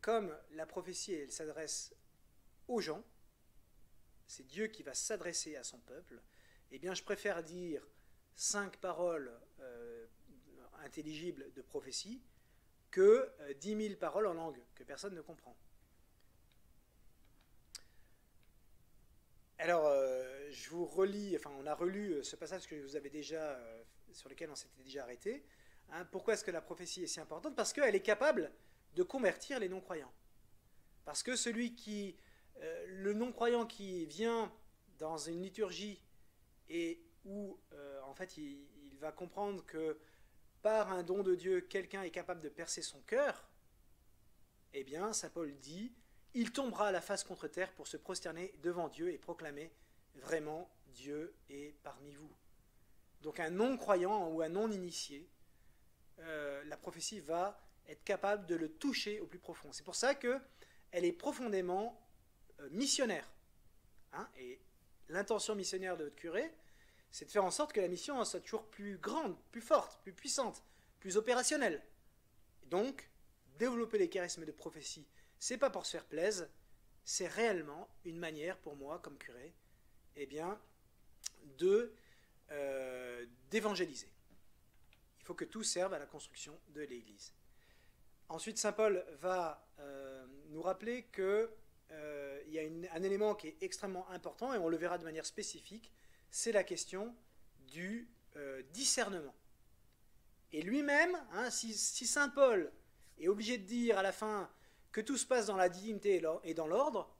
Speaker 1: comme la prophétie, elle s'adresse aux gens, c'est Dieu qui va s'adresser à son peuple, eh bien je préfère dire 5 paroles intelligibles de prophétie que 10 000 paroles en langue que personne ne comprend. Alors, je vous relis, enfin on a relu ce passage que je vous avais déjà, sur lequel on s'était déjà arrêté. Hein, pourquoi est-ce que la prophétie est si importante ? Parce qu'elle est capable de convertir les non-croyants. Parce que le non-croyant qui vient dans une liturgie et où en fait il va comprendre que par un don de Dieu, quelqu'un est capable de percer son cœur, eh bien saint Paul dit, il tombera la face contre terre pour se prosterner devant Dieu et proclamer vraiment Dieu est parmi vous. Donc un non-croyant ou un non-initié, la prophétie va être capable de le toucher au plus profond. C'est pour ça qu'elle est profondément missionnaire. Hein, et l'intention missionnaire de votre curé, c'est de faire en sorte que la mission soit toujours plus grande, plus forte, plus puissante, plus opérationnelle. Et donc, développer les charismes de prophétie, c'est pas pour se faire plaisir, c'est réellement une manière pour moi, comme curé, eh bien, d'évangéliser. Il faut que tout serve à la construction de l'Église. Ensuite, saint Paul va nous rappeler qu'il il y a un élément qui est extrêmement important, et on le verra de manière spécifique, c'est la question du discernement. Et lui-même, hein, si saint Paul est obligé de dire à la fin que tout se passe dans la dignité et dans l'ordre,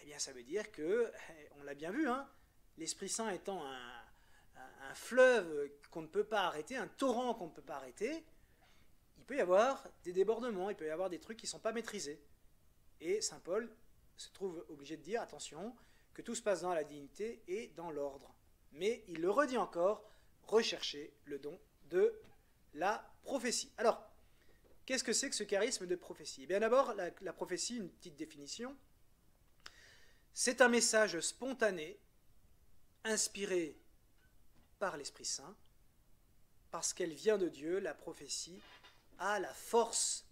Speaker 1: eh bien ça veut dire que, on l'a bien vu, hein, l'Esprit Saint étant un fleuve qu'on ne peut pas arrêter, un torrent qu'on ne peut pas arrêter, il peut y avoir des débordements, il peut y avoir des trucs qui ne sont pas maîtrisés. Et saint Paul se trouve obligé de dire, attention, que tout se passe dans la dignité et dans l'ordre. Mais il le redit encore, recherchez le don de la prophétie. Alors, qu'est-ce que c'est que ce charisme de prophétie? Eh bien d'abord, la prophétie, une petite définition, c'est un message spontané, inspiré par l'Esprit Saint, parce qu'elle vient de Dieu, la prophétie a la force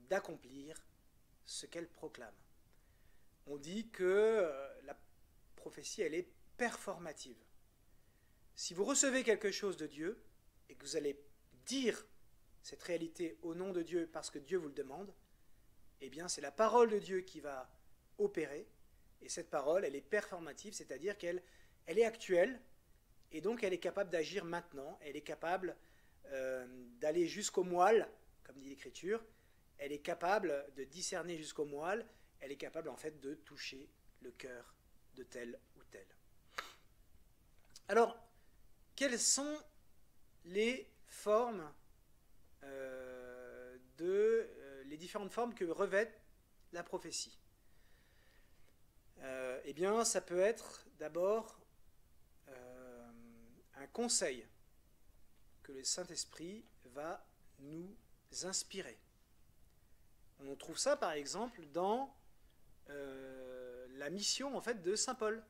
Speaker 1: d'accomplir ce qu'elle proclame. On dit que la prophétie, elle est performative. Si vous recevez quelque chose de Dieu, et que vous allez dire cette réalité au nom de Dieu parce que Dieu vous le demande, eh bien c'est la parole de Dieu qui va opérer, et cette parole, elle est performative, c'est-à-dire qu'elle est actuelle, et donc elle est capable d'agir maintenant, elle est capable d'aller jusqu'au moelle, comme dit l'Écriture, elle est capable de discerner jusqu'au moelle, elle est capable en fait de toucher le cœur de tel ou tel. Alors, quelles sont les formes les différentes formes que revêt la prophétie? Eh bien, ça peut être d'abord un conseil que le Saint-Esprit va nous inspirer. On trouve ça, par exemple, dans la mission en fait, de saint Paul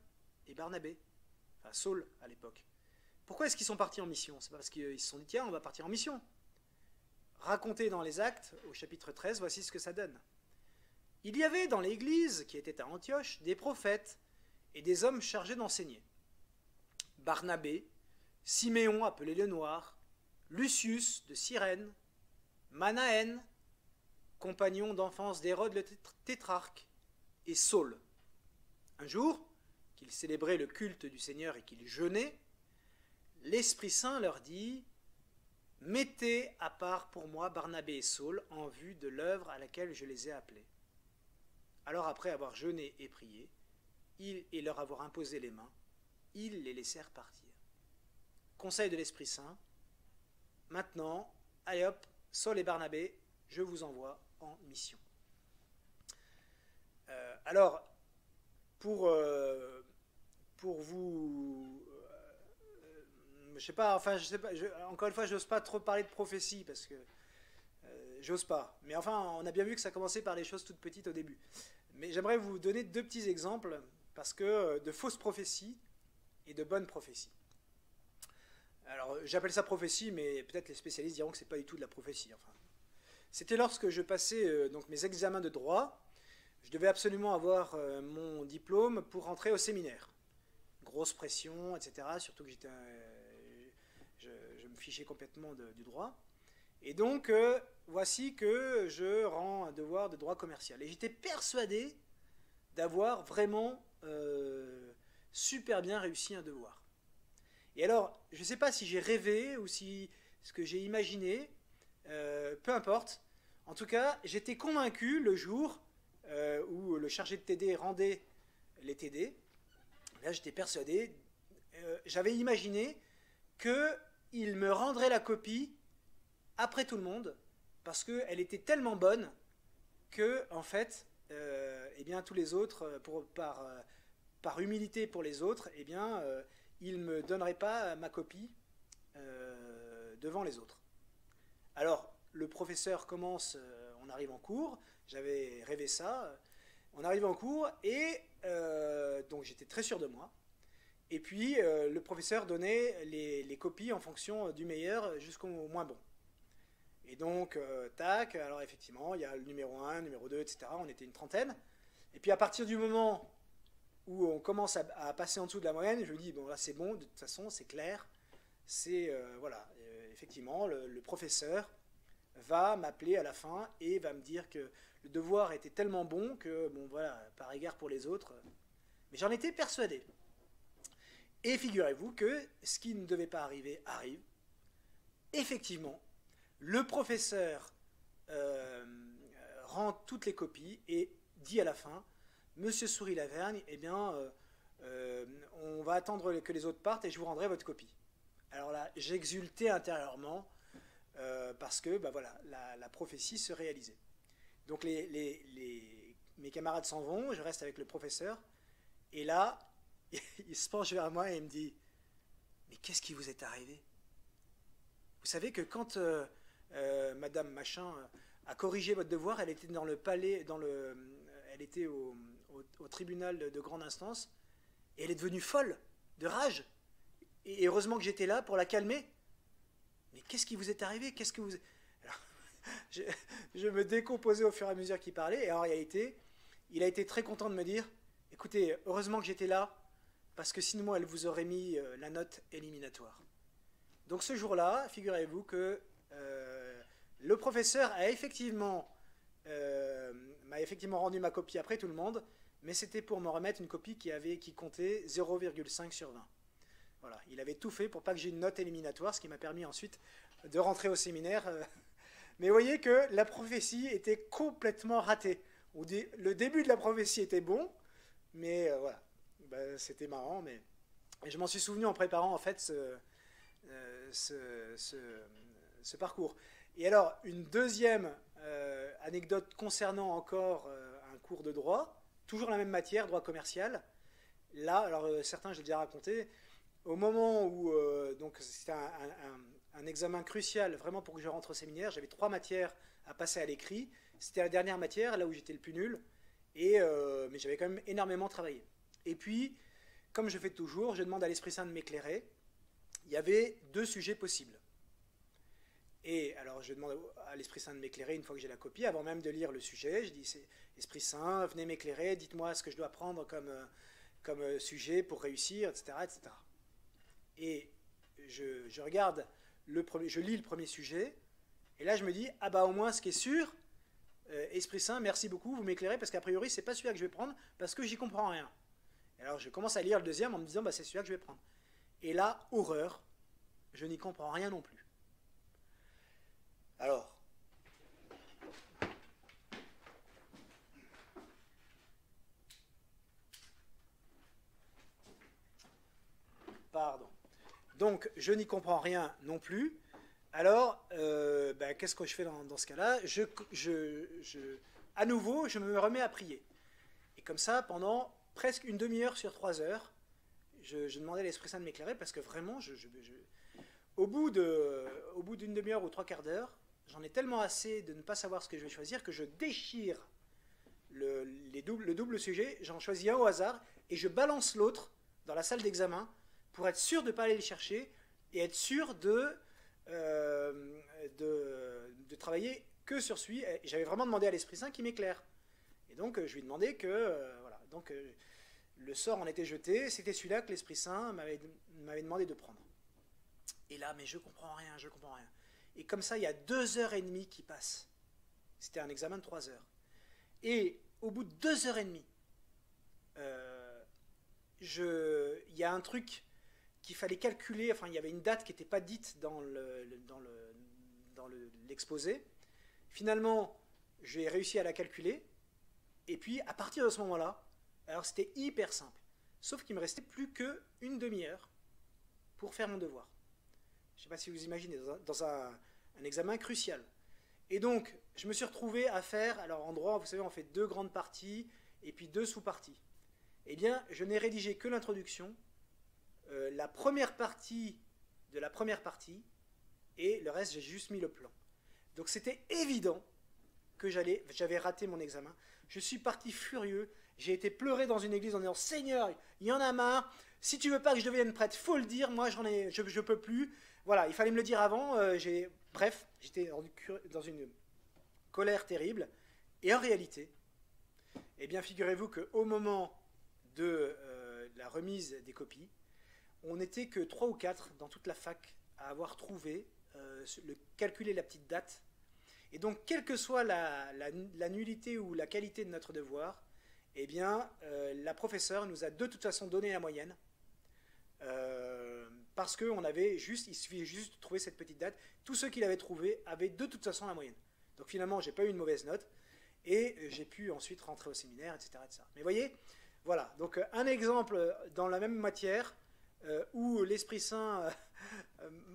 Speaker 1: et Barnabé, enfin Saul à l'époque. Pourquoi est-ce qu'ils sont partis en mission? C'est pas parce qu'ils se sont dit, tiens, on va partir en mission. Raconté dans les Actes, au chapitre 13, voici ce que ça donne. Il y avait dans l'église, qui était à Antioche, des prophètes et des hommes chargés d'enseigner. Barnabé, Siméon, appelé le Noir, Lucius de Cyrène, Manaën, compagnon d'enfance d'Hérode le tétrarque, et Saul. Un jour, qu'ils célébraient le culte du Seigneur et qu'ils jeûnaient, l'Esprit Saint leur dit « Mettez à part pour moi Barnabé et Saul en vue de l'œuvre à laquelle je les ai appelés. » Alors après avoir jeûné et prié, et leur avoir imposé les mains, ils les laissèrent partir. Conseil de l'Esprit Saint, maintenant, allez hop, Saul et Barnabé, je vous envoie en mission. Alors, pour vous... je sais pas, encore une fois, je n'ose pas trop parler de prophétie, parce que j'ose pas. Mais enfin, on a bien vu que ça commençait par les choses toutes petites au début. Mais j'aimerais vous donner deux petits exemples, parce que de fausses prophéties et de bonnes prophéties. Alors, j'appelle ça prophétie, mais peut-être les spécialistes diront que c'est pas du tout de la prophétie. Enfin, c'était lorsque je passais donc mes examens de droit. Je devais absolument avoir mon diplôme pour rentrer au séminaire. Grosse pression, etc. Surtout que je me fichais complètement du droit. Et donc, voici que je rends un devoir de droit commercial. Et j'étais persuadé d'avoir vraiment super bien réussi un devoir. Et alors, je ne sais pas si j'ai rêvé ou si ce que j'ai imaginé, peu importe. En tout cas, j'étais convaincu le jour où le chargé de TD rendait les TD. Là, j'étais persuadé, j'avais imaginé qu'il me rendrait la copie après tout le monde, parce qu'elle était tellement bonne que, en fait, eh bien, tous les autres, par humilité pour les autres, eh bien, ils ne me donneraient pas ma copie devant les autres. Alors, le professeur commence, on arrive en cours, j'avais rêvé ça, on arrive en cours, et donc j'étais très sûr de moi. Et puis, le professeur donnait les copies en fonction du meilleur jusqu'au moins bon. Et donc, tac, alors effectivement, il y a le numéro 1, numéro 2, etc. On était une trentaine. Et puis, à partir du moment où on commence à passer en dessous de la moyenne, je me dis, bon, là, c'est bon, de toute façon, c'est clair. C'est, voilà, effectivement, le professeur va m'appeler à la fin et va me dire que le devoir était tellement bon que, bon voilà, par égard pour les autres, mais j'en étais persuadé. Et figurez-vous que ce qui ne devait pas arriver arrive. Effectivement, le professeur rend toutes les copies et dit à la fin, Monsieur Souris-Lavergne, eh bien, on va attendre que les autres partent et je vous rendrai votre copie. Alors là, j'exultais intérieurement parce que bah voilà, la prophétie se réalisait. Donc mes camarades s'en vont, je reste avec le professeur, et là, il se penche vers moi et il me dit « Mais qu'est-ce qui vous est arrivé ?» Vous savez que quand Madame Machin a corrigé votre devoir, elle était dans le palais, elle était au tribunal de grande instance, et elle est devenue folle de rage. Et heureusement que j'étais là pour la calmer. Mais qu'est-ce qui vous est arrivé? Qu'est-ce que vous... Alors, je me décomposais au fur et à mesure qu'il parlait, et en réalité, il a été très content de me dire « Écoutez, heureusement que j'étais là, parce que sinon elle vous aurait mis la note éliminatoire. » Donc ce jour-là, figurez-vous que le professeur m'a effectivement rendu ma copie après tout le monde, mais c'était pour me remettre une copie qui comptait 0,5 sur 20. Voilà, il avait tout fait pour pas que j'ai une note éliminatoire, ce qui m'a permis ensuite de rentrer au séminaire. Mais vous voyez que la prophétie était complètement ratée. Le début de la prophétie était bon, mais voilà, ben, c'était marrant. Mais et je m'en suis souvenu en préparant en fait ce parcours. Et alors, une deuxième anecdote concernant encore un cours de droit, toujours la même matière, droit commercial. Là, alors certains, je l'ai déjà raconté, au moment où donc c'était un examen crucial, vraiment pour que je rentre au séminaire, j'avais 3 matières à passer à l'écrit. C'était la dernière matière, là où j'étais le plus nul, mais j'avais quand même énormément travaillé. Et puis, comme je fais toujours, je demande à l'Esprit Saint de m'éclairer. Il y avait 2 sujets possibles. Et alors je demande à l'Esprit Saint de m'éclairer une fois que j'ai la copie, avant même de lire le sujet. Je dis, Esprit Saint, venez m'éclairer, dites-moi ce que je dois prendre comme sujet pour réussir, etc. etc. Et je regarde, je lis le premier sujet, et là je me dis, ah bah au moins ce qui est sûr, Esprit Saint, merci beaucoup, vous m'éclairez, parce qu'a priori c'est pas celui-là que je vais prendre, parce que j'y comprends rien. Et alors je commence à lire le deuxième en me disant, bah c'est celui-là que je vais prendre. Et là, horreur, je n'y comprends rien non plus. Alors, pardon. Donc, je n'y comprends rien non plus. Alors, ben, qu'est-ce que je fais dans ce cas-là? À nouveau, je me remets à prier. Et comme ça, pendant presque une demi-heure sur 3 heures, je demandais à l'Esprit Saint de m'éclairer parce que vraiment, au bout d'une demi-heure ou 3 quarts d'heure, j'en ai tellement assez de ne pas savoir ce que je vais choisir que je déchire le double sujet, j'en choisis un au hasard et je balance l'autre dans la salle d'examen pour être sûr de ne pas aller le chercher et être sûr de travailler que sur celui. J'avais vraiment demandé à l'Esprit Saint qui m'éclaire. Et donc je lui ai demandé que voilà, donc le sort en était jeté, c'était celui-là que l'Esprit Saint m'avait demandé de prendre. Et là, mais je comprends rien. Et comme ça, il y a 2h30 qui passent. C'était un examen de 3 heures. Et au bout de 2h30, il y a un truc qu'il fallait calculer, enfin il y avait une date qui n'était pas dite dans l'exposé. Finalement, j'ai réussi à la calculer. Et puis, à partir de ce moment-là, alors c'était hyper simple. Sauf qu'il me restait plus qu'une demi-heure pour faire mon devoir. Je ne sais pas si vous imaginez, dans un examen crucial. Et donc, je me suis retrouvé à faire, alors en droit, vous savez, on fait 2 grandes parties et puis 2 sous-parties. Eh bien, je n'ai rédigé que l'introduction, la première partie de la première partie, et le reste, j'ai juste mis le plan. Donc c'était évident que j'avais raté mon examen. Je suis parti furieux, j'ai été pleurer dans une église en disant « Seigneur, il y en a marre, si tu veux pas que je devienne prêtre, faut le dire, moi je peux plus. » Voilà, il fallait me le dire avant, bref, j'étais dans une colère terrible. Et en réalité, eh bien figurez-vous qu'au moment de la remise des copies, on n'était que 3 ou 4 dans toute la fac à avoir trouvé, calculé la petite date. Et donc, quelle que soit la nullité ou la qualité de notre devoir, eh bien, la professeure nous a de toute façon donné la moyenne, parce qu'on avait juste, il suffit juste de trouver cette petite date. Tous ceux qui l'avaient trouvé avaient de toute façon la moyenne. Donc finalement, j'ai pas eu une mauvaise note, et j'ai pu ensuite rentrer au séminaire, etc. etc. Mais voyez, voilà, donc un exemple dans la même matière, où l'Esprit Saint,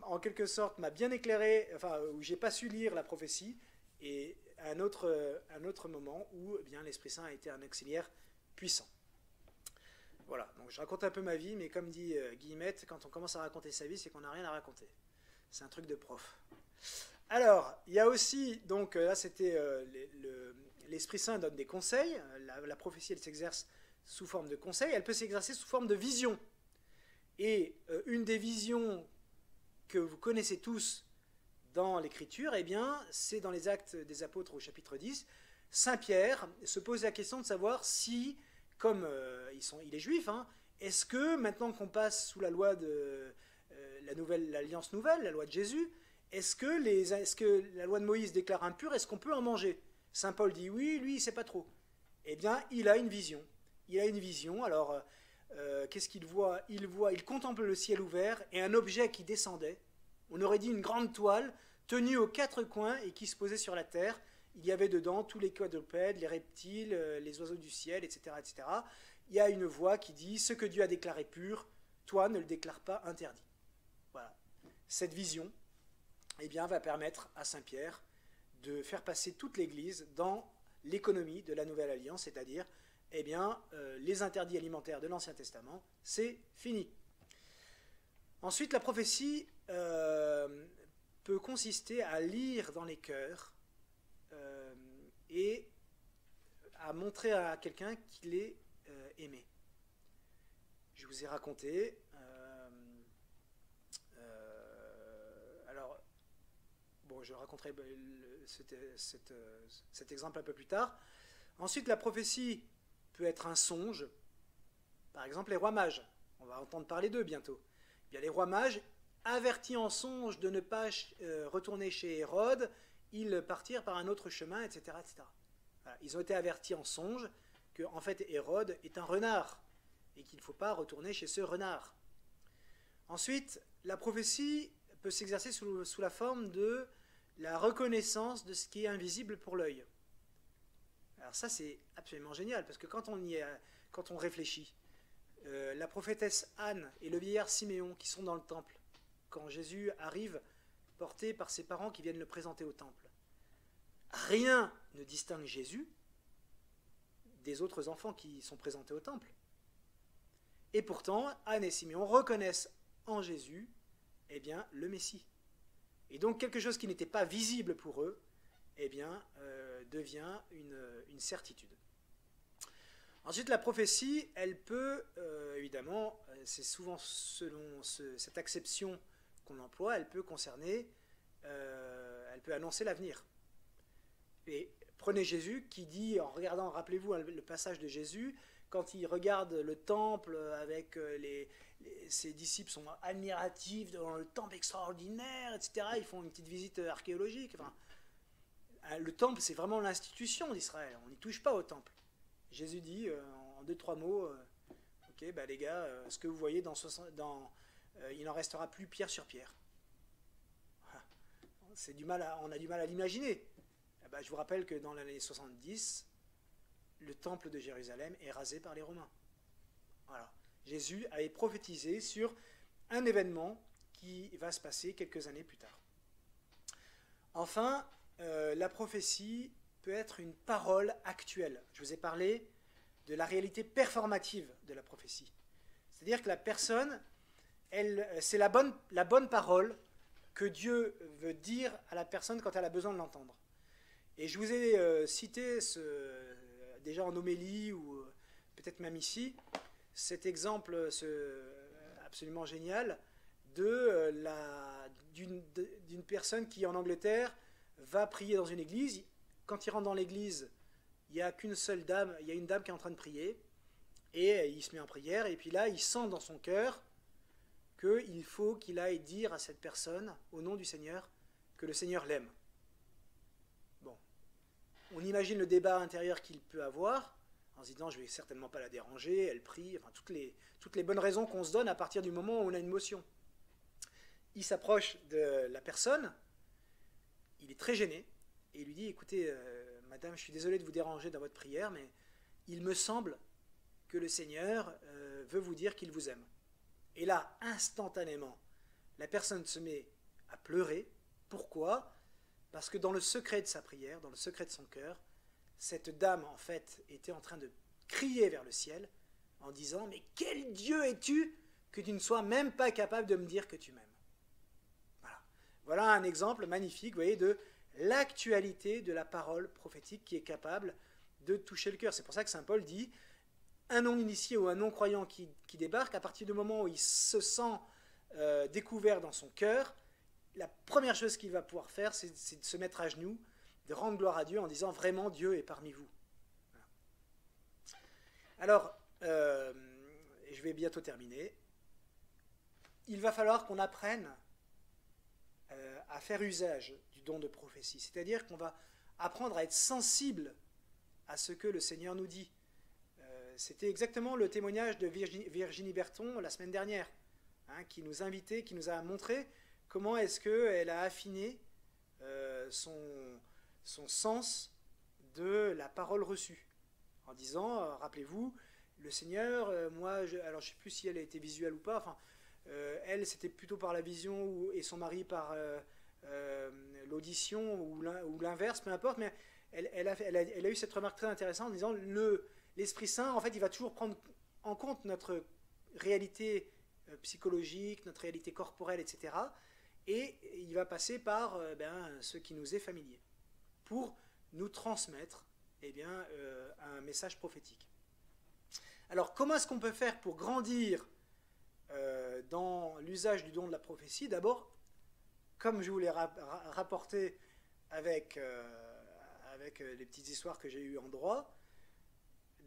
Speaker 1: en quelque sorte, m'a bien éclairé, enfin, où j'ai pas su lire la prophétie, et un autre moment où eh bien l'Esprit Saint a été un auxiliaire puissant. Voilà, donc je raconte un peu ma vie, mais comme dit Guillemette, quand on commence à raconter sa vie, c'est qu'on n'a rien à raconter. C'est un truc de prof. Alors, il y a aussi, donc là c'était l'Esprit Saint donne des conseils, la prophétie elle s'exerce sous forme de conseils, elle peut s'exercer sous forme de vision. Et une des visions que vous connaissez tous dans l'Écriture, eh bien, c'est dans les Actes des Apôtres au chapitre 10, Saint Pierre se pose la question de savoir si, comme il est juif, hein, est-ce que maintenant qu'on passe sous la loi de l'Alliance nouvelle, la loi de Jésus, est-ce que la loi de Moïse déclare impur, est-ce qu'on peut en manger? Saint Paul dit oui, lui il ne sait pas trop. Eh bien, il a une vision. Il a une vision, alors qu'est-ce qu'il voit? Il contemple le ciel ouvert et un objet qui descendait. On aurait dit une grande toile tenue aux quatre coins et qui se posait sur la terre. Il y avait dedans tous les quadrupèdes, les reptiles, les oiseaux du ciel, etc., etc. Il y a une voix qui dit « Ce que Dieu a déclaré pur, toi ne le déclare pas interdit ». Voilà. Cette vision eh bien, va permettre à Saint Pierre de faire passer toute l'Église dans l'économie de la Nouvelle Alliance, c'est-à-dire eh bien, les interdits alimentaires de l'Ancien Testament, c'est fini. Ensuite, la prophétie peut consister à lire dans les cœurs et à montrer à quelqu'un qu'il est aimé. Je vous ai raconté, alors, bon, je raconterai cet exemple un peu plus tard. Ensuite, la prophétie peut être un songe, par exemple les rois mages, on va entendre parler d'eux bientôt. Eh bien, les rois mages, avertis en songe de ne pas retourner chez Hérode, ils partirent par un autre chemin, etc. etc. Voilà. Ils ont été avertis en songe que en fait Hérode est un renard et qu'il ne faut pas retourner chez ce renard. Ensuite, la prophétie peut s'exercer sous la forme de la reconnaissance de ce qui est invisible pour l'œil. Alors ça c'est absolument génial parce que quand on réfléchit, la prophétesse Anne et le vieillard Siméon qui sont dans le temple, quand Jésus arrive porté par ses parents qui viennent le présenter au temple, rien ne distingue Jésus des autres enfants qui sont présentés au temple. Et pourtant, Anne et Siméon reconnaissent en Jésus eh bien, le Messie. Et donc quelque chose qui n'était pas visible pour eux eh bien, devient une certitude. Ensuite, la prophétie, elle peut, évidemment, c'est souvent selon cette acception qu'on emploie, elle peut concerner, elle peut annoncer l'avenir. Et prenez Jésus qui dit, en regardant, rappelez-vous le passage de Jésus, quand il regarde le temple avec ses disciples sont admiratifs devant le temple extraordinaire, etc. Ils font une petite visite archéologique. Enfin, le temple, c'est vraiment l'institution d'Israël. On n'y touche pas au temple. Jésus dit, en 2-3 mots, ok, bah les gars, ce que vous voyez il n'en restera plus pierre sur pierre. On a du mal à l'imaginer. Bah, je vous rappelle que dans l'année 70, le temple de Jérusalem est rasé par les Romains. Voilà. Jésus avait prophétisé sur un événement qui va se passer quelques années plus tard. Enfin, la prophétie peut être une parole actuelle. Je vous ai parlé de la réalité performative de la prophétie. C'est-à-dire que la personne, c'est la bonne parole que Dieu veut dire à la personne quand elle a besoin de l'entendre. Et je vous ai cité déjà en homélie ou peut-être même ici, cet exemple absolument génial d'une personne qui en Angleterre va prier dans une église. Quand il rentre dans l'église, il n'y a qu'une seule dame, il y a une dame qui est en train de prier, et il se met en prière, et puis là, il sent dans son cœur qu'il faut qu'il aille dire à cette personne, au nom du Seigneur, que le Seigneur l'aime. on imagine le débat intérieur qu'il peut avoir, en se disant je vais certainement pas la déranger, elle prie, enfin toutes les bonnes raisons qu'on se donne à partir du moment où on a une motion. Il s'approche de la personne, il est très gêné, et il lui dit écoutez, madame, je suis désolé de vous déranger dans votre prière, mais il me semble que le Seigneur veut vous dire qu'il vous aime. Et là, instantanément, la personne se met à pleurer. Pourquoi ? Parce que dans le secret de sa prière, dans le secret de son cœur, cette dame, en fait, était en train de crier vers le ciel en disant « Mais quel Dieu es-tu que tu ne sois même pas capable de me dire que tu m'aimes ?» Voilà. Voilà un exemple magnifique, vous voyez, de l'actualité de la parole prophétique qui est capable de toucher le cœur. C'est pour ça que saint Paul dit un non-initié ou un non-croyant qui débarque, à partir du moment où il se sent découvert dans son cœur, la première chose qu'il va pouvoir faire, c'est de se mettre à genoux, de rendre gloire à Dieu en disant vraiment Dieu est parmi vous. Voilà. Alors, je vais bientôt terminer. Il va falloir qu'on apprenne à faire usage du don de prophétie, c'est-à-dire qu'on va apprendre à être sensible à ce que le Seigneur nous dit. C'était exactement le témoignage de Virginie Berton la semaine dernière, hein, qui nous invitait, qui nous a montré comment est-ce qu'elle a affiné son sens de la parole reçue, en disant, rappelez-vous, le Seigneur, alors je ne sais plus si elle a été visuelle ou pas, enfin, elle c'était plutôt par la vision et son mari par l'audition ou l'inverse, peu importe, mais elle a eu cette remarque très intéressante en disant l'Esprit Saint, en fait, il va toujours prendre en compte notre réalité psychologique, notre réalité corporelle, etc. Et il va passer par ce qui nous est familier pour nous transmettre un message prophétique. Alors, comment est-ce qu'on peut faire pour grandir dans l'usage du don de la prophétie? D'abord, comme je vous l'ai rapporté avec les petites histoires que j'ai eues en droit,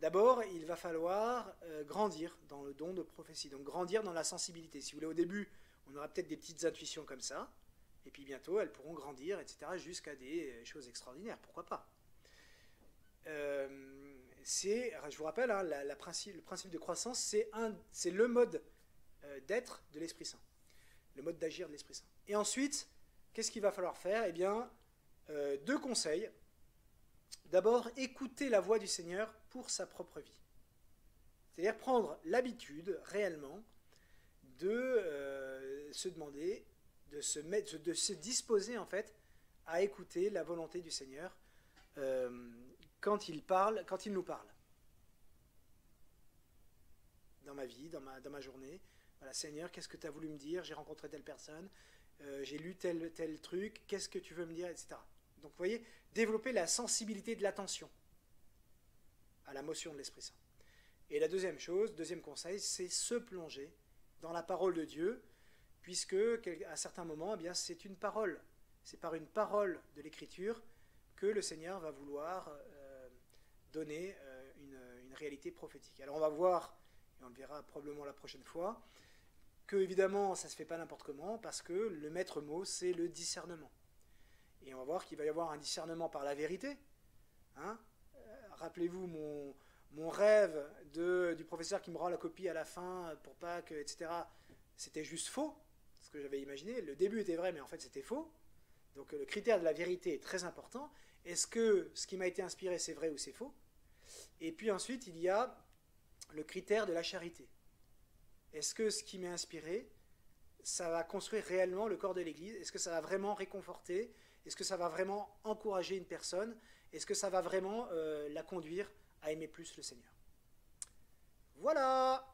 Speaker 1: d'abord, il va falloir grandir dans le don de prophétie, donc grandir dans la sensibilité. Si vous voulez, au début, on aura peut-être des petites intuitions comme ça, et puis bientôt, elles pourront grandir, etc., jusqu'à des choses extraordinaires, pourquoi pas. Je vous rappelle, hein, le principe de croissance, c'est le mode d'être de l'Esprit Saint, le mode d'agir de l'Esprit Saint. Et ensuite, qu'est-ce qu'il va falloir faire? Eh bien, 2 conseils. D'abord, écouter la voix du Seigneur pour sa propre vie. C'est-à-dire prendre l'habitude, réellement, de se demander, de se disposer, en fait, à écouter la volonté du Seigneur quand il nous parle. Dans ma vie, dans ma journée. Voilà, Seigneur, qu'est-ce que tu as voulu me dire? J'ai rencontré telle personne, j'ai lu tel truc, qu'est-ce que tu veux me dire, etc. Donc, vous voyez, développer la sensibilité de l'attention à la motion de l'Esprit Saint. Et la deuxième conseil, c'est se plonger dans la parole de Dieu, puisque à certains moments, eh bien, c'est une parole. C'est par une parole de l'Écriture que le Seigneur va vouloir donner une réalité prophétique. Alors on va voir, et on le verra probablement la prochaine fois, que évidemment ça ne se fait pas n'importe comment, parce que le maître mot, c'est le discernement. Et on va voir qu'il va y avoir un discernement par la vérité. Hein, rappelez-vous mon rêve du professeur qui me rend la copie à la fin pour Pâques, etc. C'était juste faux, ce que j'avais imaginé. Le début était vrai, mais en fait c'était faux. Donc le critère de la vérité est très important. Est-ce que ce qui m'a été inspiré, c'est vrai ou c'est faux? Et puis ensuite, il y a le critère de la charité. Est-ce que ce qui m'est inspiré, ça va construire réellement le corps de l'Église? Est-ce que ça va vraiment réconforter? Est-ce que ça va vraiment encourager une personne? Est-ce que ça va vraiment la conduire à aimer plus le Seigneur? Voilà!